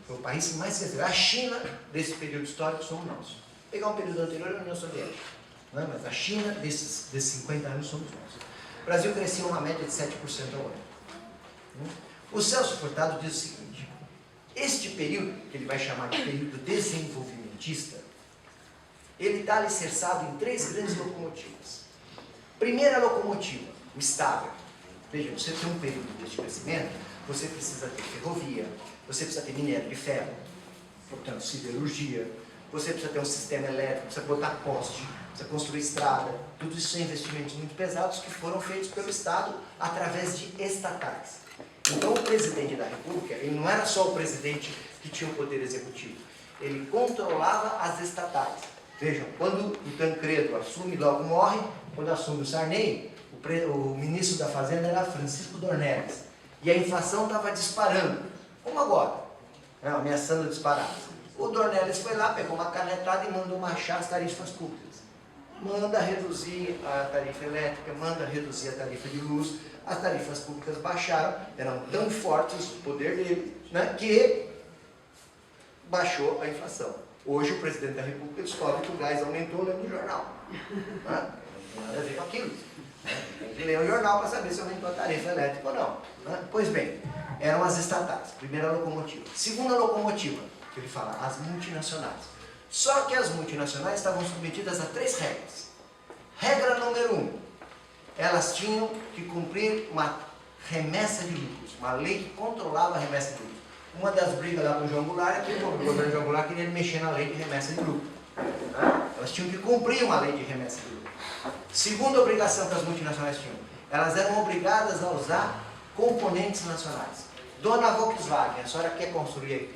Foi o país que mais cresceu. A China, desse período histórico, somos nós. Vou pegar um período anterior à União Soviética. Mas a China, desses 50 anos, somos nós. O Brasil cresceu uma média de 7% ao ano. O Celso Furtado diz o seguinte: este período, que ele vai chamar de período desenvolvimentista, ele está alicerçado em 3 grandes locomotivas. Primeira locomotiva, o estável. Veja, você tem um período de crescimento, você precisa ter ferrovia, você precisa ter minério de ferro, portanto, siderurgia, você precisa ter um sistema elétrico, precisa botar poste, precisa construir estrada. Tudo isso são investimentos muito pesados que foram feitos pelo Estado através de estatais. Então, o presidente da República, ele não era só o presidente que tinha o poder executivo, ele controlava as estatais. Vejam, quando o Tancredo assume, logo morre. Quando assume o Sarney, o ministro da Fazenda era Francisco Dornelles. E a inflação estava disparando, como agora, ameaçando disparar. O Dornelles foi lá, pegou uma canetada e mandou baixar as tarifas públicas. Manda reduzir a tarifa elétrica, manda reduzir a tarifa de luz. As tarifas públicas baixaram, eram tão fortes o poder dele, que baixou a inflação. Hoje o presidente da República descobre que o gás aumentou lendo o jornal. Não tem nada a ver com aquilo. Tem que ler o jornal para saber se aumentou a tarifa elétrica ou não. Pois bem, eram as estatais, primeira locomotiva. Segunda locomotiva, que ele fala, as multinacionais. Só que as multinacionais estavam submetidas a 3 regras. Regra número 1, elas tinham que cumprir uma remessa de lucros, uma lei que controlava a remessa de lucros. Uma das brigas lá com o João Goulart é que o governo João Goulart queria mexer na lei de remessa de lucro. Elas tinham que cumprir uma lei de remessa de lucro. Segunda obrigação que as multinacionais tinham, elas eram obrigadas a usar componentes nacionais. Dona Volkswagen, a senhora quer construir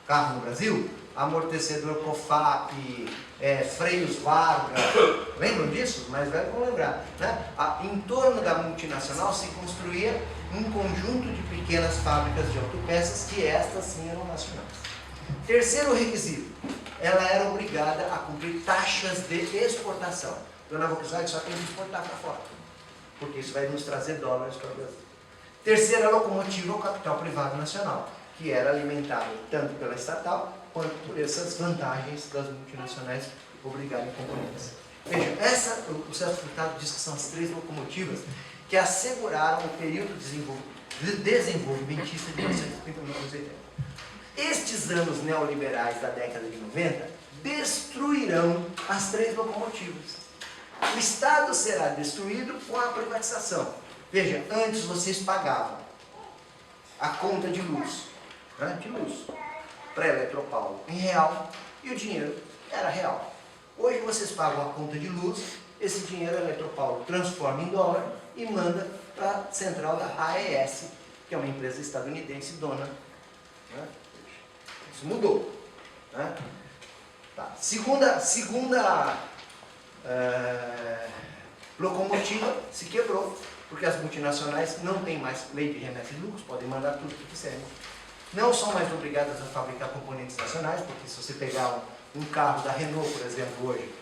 carro no Brasil? Amortecedor COFAP, freios Varga, lembram disso? Os mais velhos vão lembrar. Em torno da multinacional se construía um conjunto de pequenas fábricas de autopeças que estas sim eram nacionais. Terceiro requisito, ela era obrigada a cumprir taxas de exportação. Dona Volkswagen só tem que exportar para fora, porque isso vai nos trazer dólares para o Brasil. Terceira locomotiva, o capital privado nacional, que era alimentado tanto pela estatal quanto por essas vantagens das multinacionais obrigarem componentes. Vejam, o Celso Furtado diz que são as 3 locomotivas que asseguraram o período desenvolvimentista de 1930 a 1980. Estes anos neoliberais da década de 90 destruirão as 3 locomotivas. O Estado será destruído com a privatização. Veja, antes vocês pagavam a conta de luz, para a Eletropaulo em real, e o dinheiro era real. Hoje vocês pagam a conta de luz, esse dinheiro a Eletropaulo transforma em dólar e manda para a central da AES, que é uma empresa estadunidense dona. Isso mudou. Segunda locomotiva se quebrou, porque as multinacionais não têm mais lei de remessa de lucros, podem mandar tudo o que quiserem. Não são mais obrigadas a fabricar componentes nacionais, porque se você pegar um carro da Renault, por exemplo, hoje,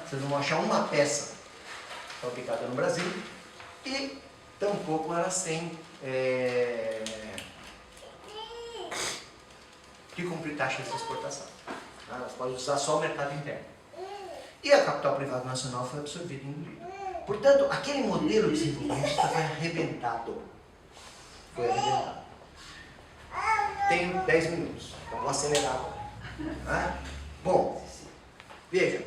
vocês não vão achar uma peça fabricada no Brasil, e tampouco elas têm que cumprir taxas de exportação. Tá? Elas podem usar só o mercado interno. E a capital privada nacional foi absorvida e engolida. Portanto, aquele modelo desenvolvimentista foi arrebentado. Foi arrebentado. Tenho 10 minutos, então vou acelerar agora. Tá? Bom, veja,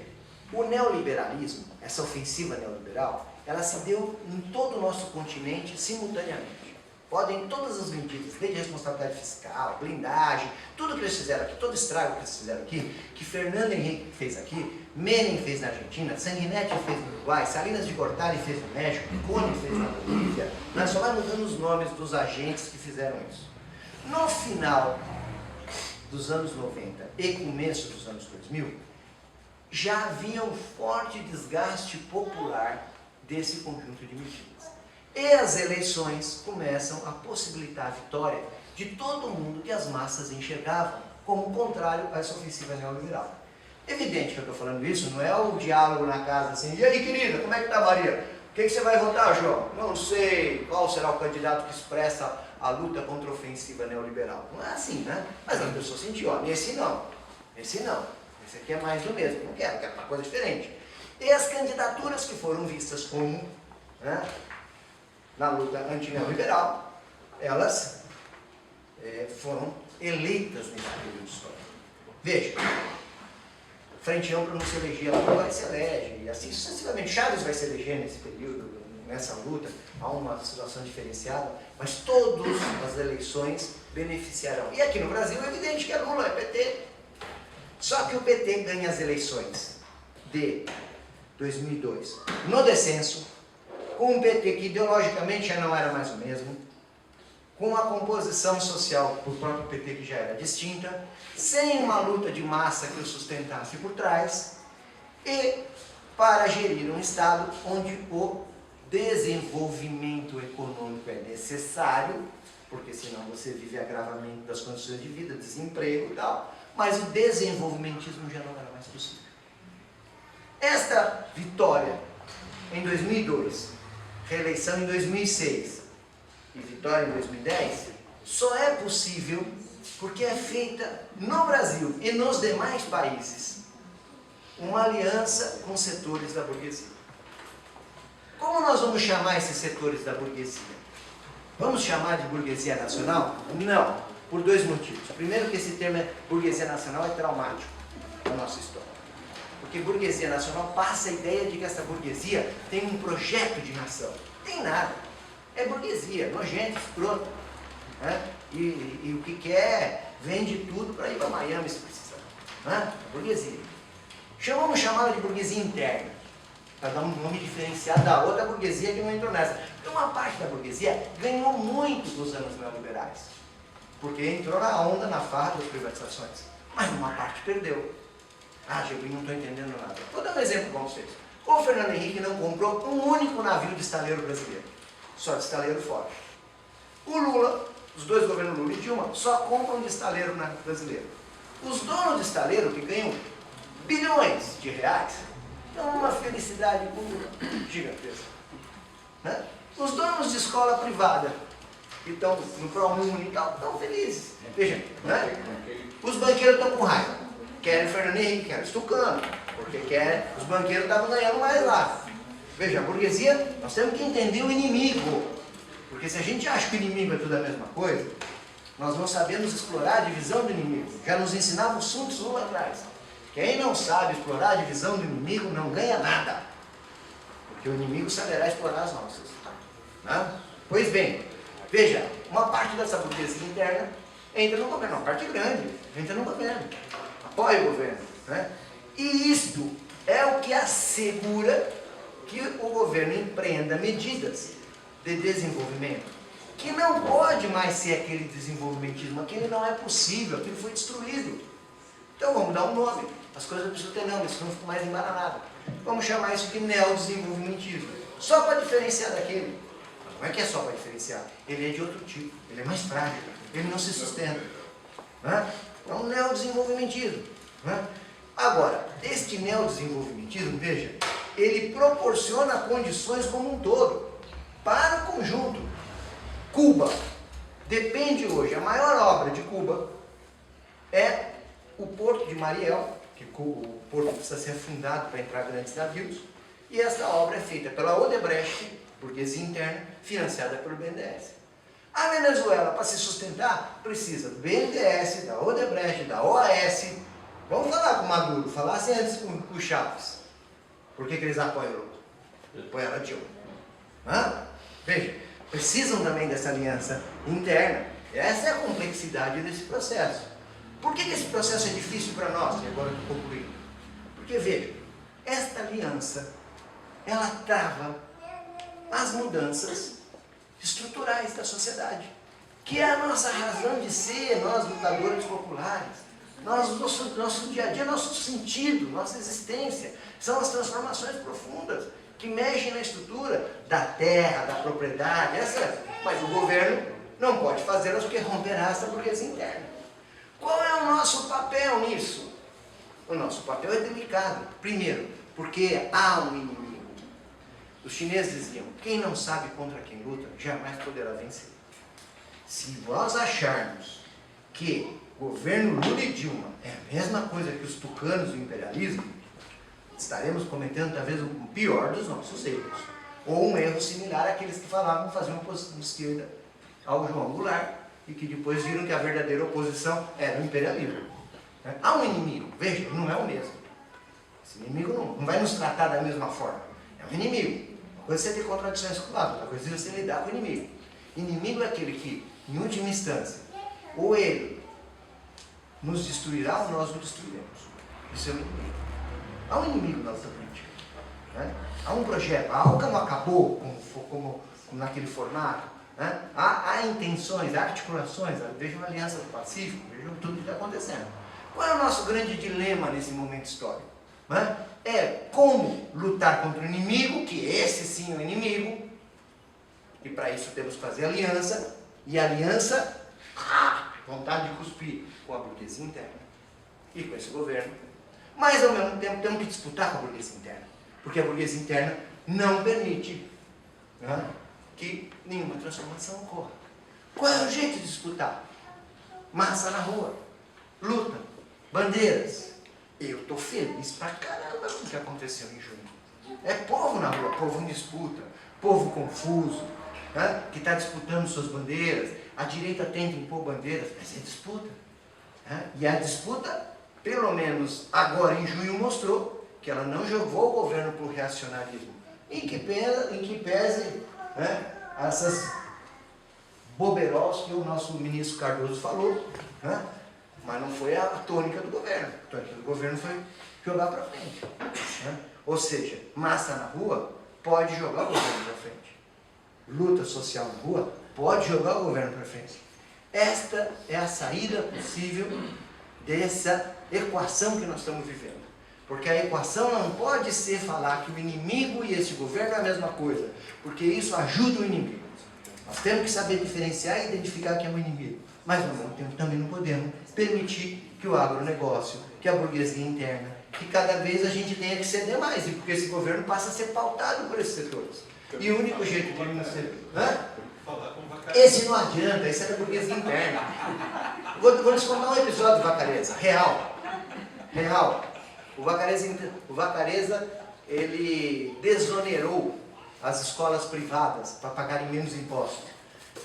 o neoliberalismo, essa ofensiva neoliberal, ela se deu em todo o nosso continente simultaneamente. Podem todas as medidas, desde responsabilidade fiscal, blindagem, tudo que eles fizeram aqui, todo estrago que eles fizeram aqui, que Fernando Henrique fez aqui, Menem fez na Argentina, Sanguinetti fez no Uruguai, Salinas de Gortari fez no México, Cone fez na Bolívia, nós só vai mudando os nomes dos agentes que fizeram isso. No final dos anos 90 e começo dos anos 2000, já havia um forte desgaste popular desse conjunto de medidas. E as eleições começam a possibilitar a vitória de todo mundo que as massas enxergavam como contrário a essa ofensiva neoliberal. Evidente que eu estou falando isso, não é o diálogo na casa assim, e aí querida, como é que tá Maria? O que você vai votar, João? Não sei qual será o candidato que expressa a luta contra a ofensiva neoliberal. Não é assim, né? Mas a pessoa sentiu, ó, esse não, esse não, esse aqui é mais do mesmo, não quero, quero uma coisa diferente. E as candidaturas que foram vistas como, né, na luta antineoliberal, elas foram eleitas nesse período histórico. Veja, Frente Ampla não se elegia, ela agora se elege, e assim sucessivamente. Chaves vai se eleger nesse período, nessa luta, há uma situação diferenciada, mas todas as eleições beneficiarão. E aqui no Brasil é evidente que é Lula, é PT. Só que o PT ganha as eleições de 2002 no descenso, com um PT que ideologicamente já não era mais o mesmo, com uma composição social do próprio PT que já era distinta, sem uma luta de massa que o sustentasse por trás, e para gerir um Estado onde o desenvolvimento econômico é necessário, porque senão você vive agravamento das condições de vida, desemprego e tal, mas o desenvolvimentismo já não era mais possível. Esta vitória em 2002, reeleição em 2006 e vitória em 2010, só é possível porque é feita no Brasil e nos demais países uma aliança com setores da burguesia. Como nós vamos chamar esses setores da burguesia? Vamos chamar de burguesia nacional? Não, por dois motivos. Primeiro que esse termo burguesia nacional é traumático na nossa história. Porque burguesia nacional passa a ideia de que essa burguesia tem um projeto de nação. Tem nada. É burguesia, nojento, escroto. Né? E o que quer, vende tudo para ir para Miami se precisar. Né? Burguesia. Vamos chamá-la de burguesia interna, para dar um nome diferenciado da outra burguesia que não entrou nessa. Porque uma parte da burguesia ganhou muito dos anos neoliberais, porque entrou na onda, na farra das privatizações. Mas uma parte perdeu. Ah, Gebrim, não estou entendendo nada. Vou dar um exemplo para vocês. O Fernando Henrique não comprou um único navio de estaleiro brasileiro. Só de estaleiro fora. O Lula, os dois governos Lula e Dilma, só compram de estaleiro brasileiro. Os donos de estaleiro, que ganham bilhões de reais, dão uma felicidade gigantesca. Né? Os donos de escola privada, que estão no ProUni e tal, estão felizes. Veja, né? Os banqueiros estão com raiva. Querem Fernando Henrique, querem Tucano, porque os banqueiros estavam ganhando mais lá. Veja, a burguesia, nós temos que entender o inimigo. Porque se a gente acha que o inimigo é tudo a mesma coisa, nós não sabemos explorar a divisão do inimigo. Já nos ensinava o Sun Tzu lá atrás. Quem não sabe explorar a divisão do inimigo não ganha nada. Porque o inimigo saberá explorar as nossas. Né? Pois bem, veja, uma parte dessa burguesia interna entra no governo, uma parte grande entra no governo, apoia o governo. Né? E isto é o que assegura que o governo empreenda medidas de desenvolvimento, que não pode mais ser aquele desenvolvimentismo, aquele não é possível, aquilo foi destruído. Então vamos dar um nome, as coisas precisam ter nome, senão fica mais embaralhado. Vamos chamar isso de neodesenvolvimentismo, só para diferenciar daquele. Não é que é só para diferenciar, ele é de outro tipo, ele é mais frágil, ele não se sustenta. Né? É um neodesenvolvimentismo. Né? Agora, este neodesenvolvimentismo, veja, ele proporciona condições como um todo, para o conjunto. Cuba depende hoje, a maior obra de Cuba é o Porto de Mariel, que o porto precisa ser afundado para entrar grandes navios, e esta obra é feita pela Odebrecht, burguesia interna, financiada pelo BNDES. A Venezuela, para se sustentar, precisa do BNDES, da Odebrecht, da OAS. Vamos falar com o Maduro, falar assim antes com o Chaves. Por que eles apoiam o Lula? Apoiaram a Dilma. Veja, precisam também dessa aliança interna. Essa é a complexidade desse processo. Por que esse processo é difícil para nós? E agora eu estou concluindo. Porque, veja, esta aliança, ela trava as mudanças estruturais da sociedade, que é a nossa razão de ser, nós lutadores populares, nosso dia a dia, nosso sentido, nossa existência, são as transformações profundas que mexem na estrutura da terra, da propriedade, mas o governo não pode fazê-las porque romperá essa burguesia interna. Qual é o nosso papel nisso? O nosso papel é delicado. Primeiro, porque há um inimigo. Os chineses diziam, quem não sabe contra quem luta, jamais poderá vencer. Se nós acharmos que o governo Lula e Dilma é a mesma coisa que os tucanos do imperialismo, estaremos cometendo talvez o pior dos nossos erros. Ou um erro similar àqueles que falavam fazer uma oposição de esquerda ao João Goulart e que depois viram que a verdadeira oposição era o imperialismo. Há um inimigo, veja, não é o mesmo. Esse inimigo não vai nos tratar da mesma forma. É um inimigo. Uma coisa é você ter contradições com o lado, outra coisa é você lidar com o inimigo. Inimigo é aquele que, em última instância, ou ele nos destruirá ou nós o destruiremos. Isso é um inimigo. Há um inimigo na nossa política. Há um projeto. A ALCA não acabou como naquele formato. Há intenções, há articulações. Vejam a Aliança do Pacífico, vejam tudo que está acontecendo. Qual é o nosso grande dilema nesse momento histórico? É como lutar contra o inimigo, que esse sim é o inimigo, e para isso temos que fazer aliança, e aliança, vontade de cuspir com a burguesia interna e com esse governo, mas ao mesmo tempo temos que disputar com a burguesia interna, porque a burguesia interna não permite que nenhuma transformação ocorra. Qual é o jeito de disputar? Massa na rua, luta, bandeiras. Eu estou feliz pra caramba com o que aconteceu em junho. É povo na rua, povo em disputa, povo confuso, que está disputando suas bandeiras. A direita tenta impor bandeiras, mas é disputa. E a disputa, pelo menos agora em junho, mostrou que ela não jogou o governo para o reacionarismo. Em que pese essas boberós que o nosso ministro Cardoso falou, mas não foi a tônica do governo. A tônica do governo foi jogar para frente. Ou seja, massa na rua pode jogar o governo para frente. Luta social na rua pode jogar o governo para frente. Esta é a saída possível dessa equação que nós estamos vivendo. Porque a equação não pode ser falar que o inimigo e esse governo é a mesma coisa, porque isso ajuda o inimigo. Nós temos que saber diferenciar e identificar quem é o inimigo. Mas, ao mesmo tempo, também não podemos permitir que o agronegócio, que a burguesia interna, que cada vez a gente tenha que ceder mais, porque esse governo passa a ser pautado por esses setores. E o único jeito de ele não ser... Esse não adianta, esse é da burguesia interna. Vou lhes contar um episódio do Vacareza, real. O Vacareza, ele desonerou as escolas privadas para pagarem menos impostos.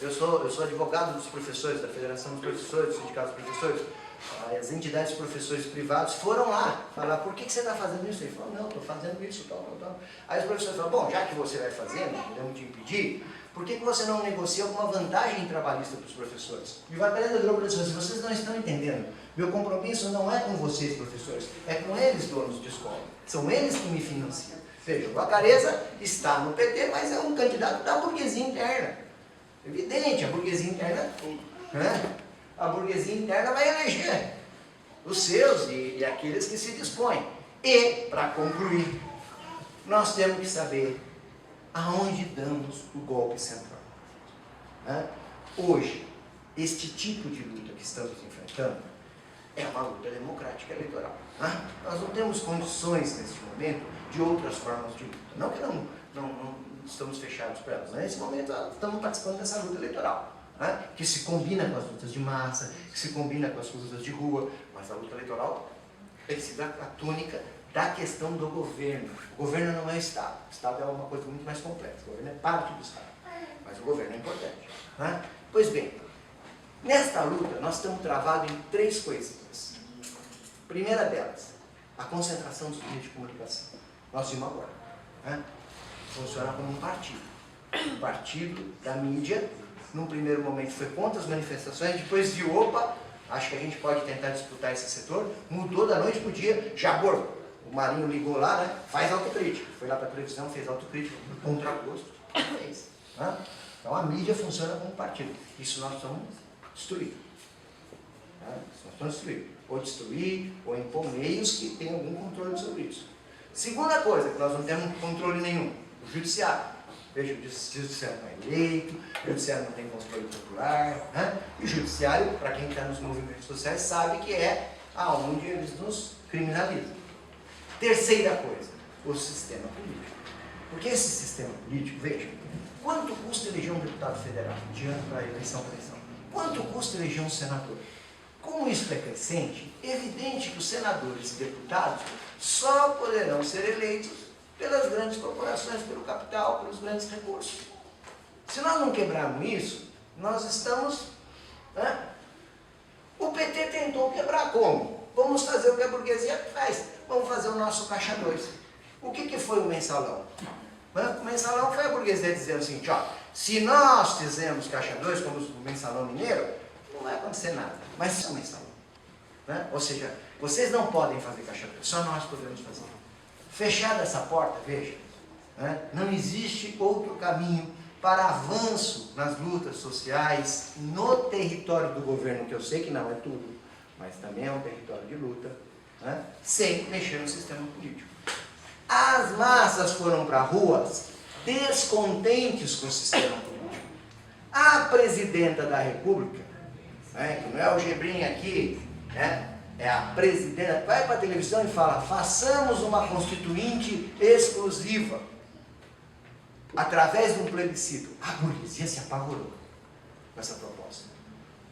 Eu sou advogado dos professores, da Federação dos Professores, do Sindicato dos Professores. As entidades de professores privados foram lá falar, por que você está fazendo isso? Ele falou, não, estou fazendo isso, tal. Aí os professores falaram, bom, já que você vai fazer, não podemos te impedir, por que você não negocia alguma vantagem trabalhista para os professores? E o Vacareza virou para eles, vocês não estão entendendo. Meu compromisso não é com vocês, professores, é com eles, donos de escola. São eles que me financiam. Veja, o Vacareza está no PT, mas é um candidato da burguesia interna. Evidente, a burguesia interna, a burguesia interna vai eleger os seus e aqueles que se dispõem. E, para concluir, nós temos que saber aonde damos o golpe central. Hoje, este tipo de luta que estamos enfrentando é uma luta democrática eleitoral. Nós não temos condições, neste momento, de outras formas de luta. Não que não estamos fechados para elas, mas nesse momento estamos participando dessa luta eleitoral. né? Que se combina com as lutas de massa, que se combina com as lutas de rua, mas a luta eleitoral tem sido a tônica da questão do governo. O governo não é o Estado. O Estado é uma coisa muito mais complexa. O governo é parte do Estado, mas o governo é importante, né? Pois bem, nesta luta nós estamos travados em 3 coisinhas. Primeira delas, a concentração dos meios de comunicação. Nós vimos agora, né? Funciona como um partido. O partido da mídia, num primeiro momento foi contra as manifestações, depois viu, opa, acho que a gente pode tentar disputar esse setor, mudou da noite para o dia, já borrou. O Marinho ligou lá, né? Faz autocrítica. Foi lá para a televisão, fez autocrítica, contra gosto, fez. Né? Então a mídia funciona como um partido. Isso nós precisamos destruir. Né? Isso nós precisamos destruir. Ou destruir, ou impor meios que tenham algum controle sobre isso. Segunda coisa, que nós não temos controle nenhum, o judiciário. Veja, o judiciário não é eleito, o judiciário não tem controle popular, né? E o judiciário, para quem está nos movimentos sociais, sabe que é aonde eles nos criminalizam. Terceira coisa, o sistema político. Porque esse sistema político, veja, quanto custa eleger um deputado federal, diante da eleição para eleição? Quanto custa eleger um senador? Como isso é crescente, é evidente que os senadores e deputados só poderão ser eleitos pelas grandes corporações, pelo capital, pelos grandes recursos. Se nós não quebrarmos isso, nós estamos... Né? O PT tentou quebrar como? Vamos fazer o que a burguesia faz. Vamos fazer o nosso Caixa 2. O que foi o mensalão? O mensalão foi a burguesia dizendo assim, ó, se nós fizermos Caixa 2, como o mensalão mineiro, não vai acontecer nada. Mas isso é o mensalão. Né? Ou seja, vocês não podem fazer Caixa 2, só nós podemos fazer. Fechada essa porta, veja, né? Não existe outro caminho para avanço nas lutas sociais no território do governo, que eu sei que não é tudo, mas também é um território de luta, né? Sem mexer no sistema político. As massas foram para ruas descontentes com o sistema político. A presidenta da República, né, que não é o Gebrinha aqui, né? É a presidenta, vai para a televisão e fala, façamos uma constituinte exclusiva, através de um plebiscito. A burguesia se apavorou com essa proposta.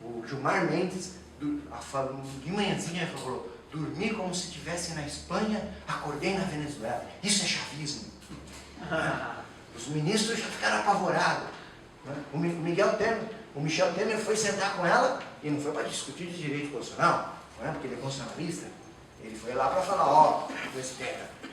O Gilmar Mendes, de manhãzinha, falou, dormi como se estivesse na Espanha, acordei na Venezuela. Isso é chavismo. Os ministros já ficaram apavorados. O Michel Temer foi sentar com ela, e não foi para discutir de direito constitucional, não é porque ele é constitucionalista, ele foi lá para falar, ó,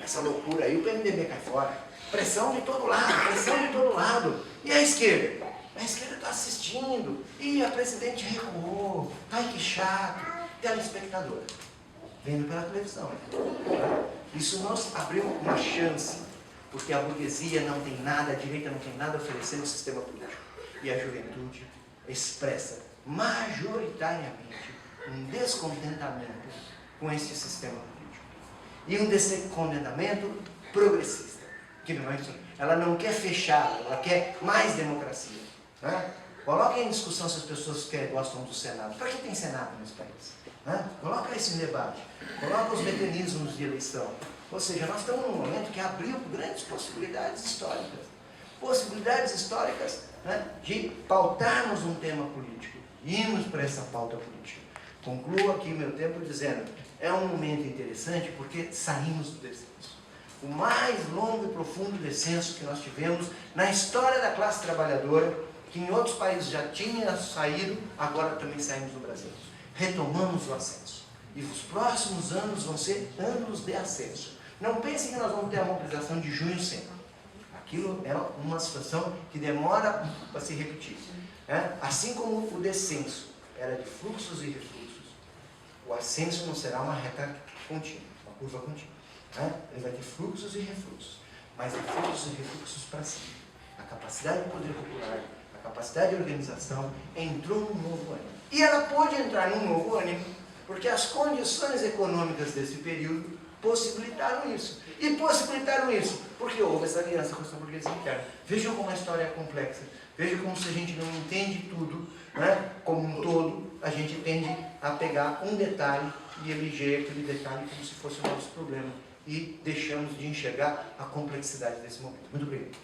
essa loucura aí, o PMDB cai fora. Pressão de todo lado, pressão de todo lado. E a esquerda? A esquerda está assistindo. E a presidente recuou. Ai, que chato. Telespectador. Vendo pela televisão. Isso nos abriu uma chance, porque a burguesia não tem nada, a direita não tem nada a oferecer no sistema político. E a juventude expressa majoritariamente um descontentamento com este sistema político. E um descontentamento progressista, que não é isso. Ela não quer fechar, ela quer mais democracia. Né? Coloque em discussão se as pessoas gostam do Senado. Para que tem Senado nesse país? Né? Coloca isso em debate. Coloca os mecanismos de eleição. Ou seja, nós estamos num momento que abriu grandes possibilidades históricas. Possibilidades históricas, né, de pautarmos um tema político. Irmos para essa pauta política. Concluo aqui meu tempo dizendo, é um momento interessante porque saímos do descenso. O mais longo e profundo descenso que nós tivemos na história da classe trabalhadora, que em outros países já tinha saído, agora também saímos do Brasil. Retomamos o ascenso. E os próximos anos vão ser anos de ascenso. Não pensem que nós vamos ter a mobilização de junho sempre. Aquilo é uma situação que demora para se repetir. Né? Assim como o descenso era de fluxos e refluxos, o ascenso não será uma reta contínua, uma curva contínua. Né? Ele vai ter fluxos e refluxos, mas é fluxos e refluxos para cima. A capacidade de poder popular, a capacidade de organização entrou num novo ânimo. E ela pôde entrar num novo ânimo porque as condições econômicas desse período possibilitaram isso. E possibilitaram isso porque houve essa aliança com essa burguesia interna. Vejam como a história é complexa. Vejam como, se a gente não entende tudo, né, como um todo, a gente tende a pegar um detalhe e eleger aquele detalhe como se fosse o nosso problema. E deixamos de enxergar a complexidade desse momento. Muito obrigado.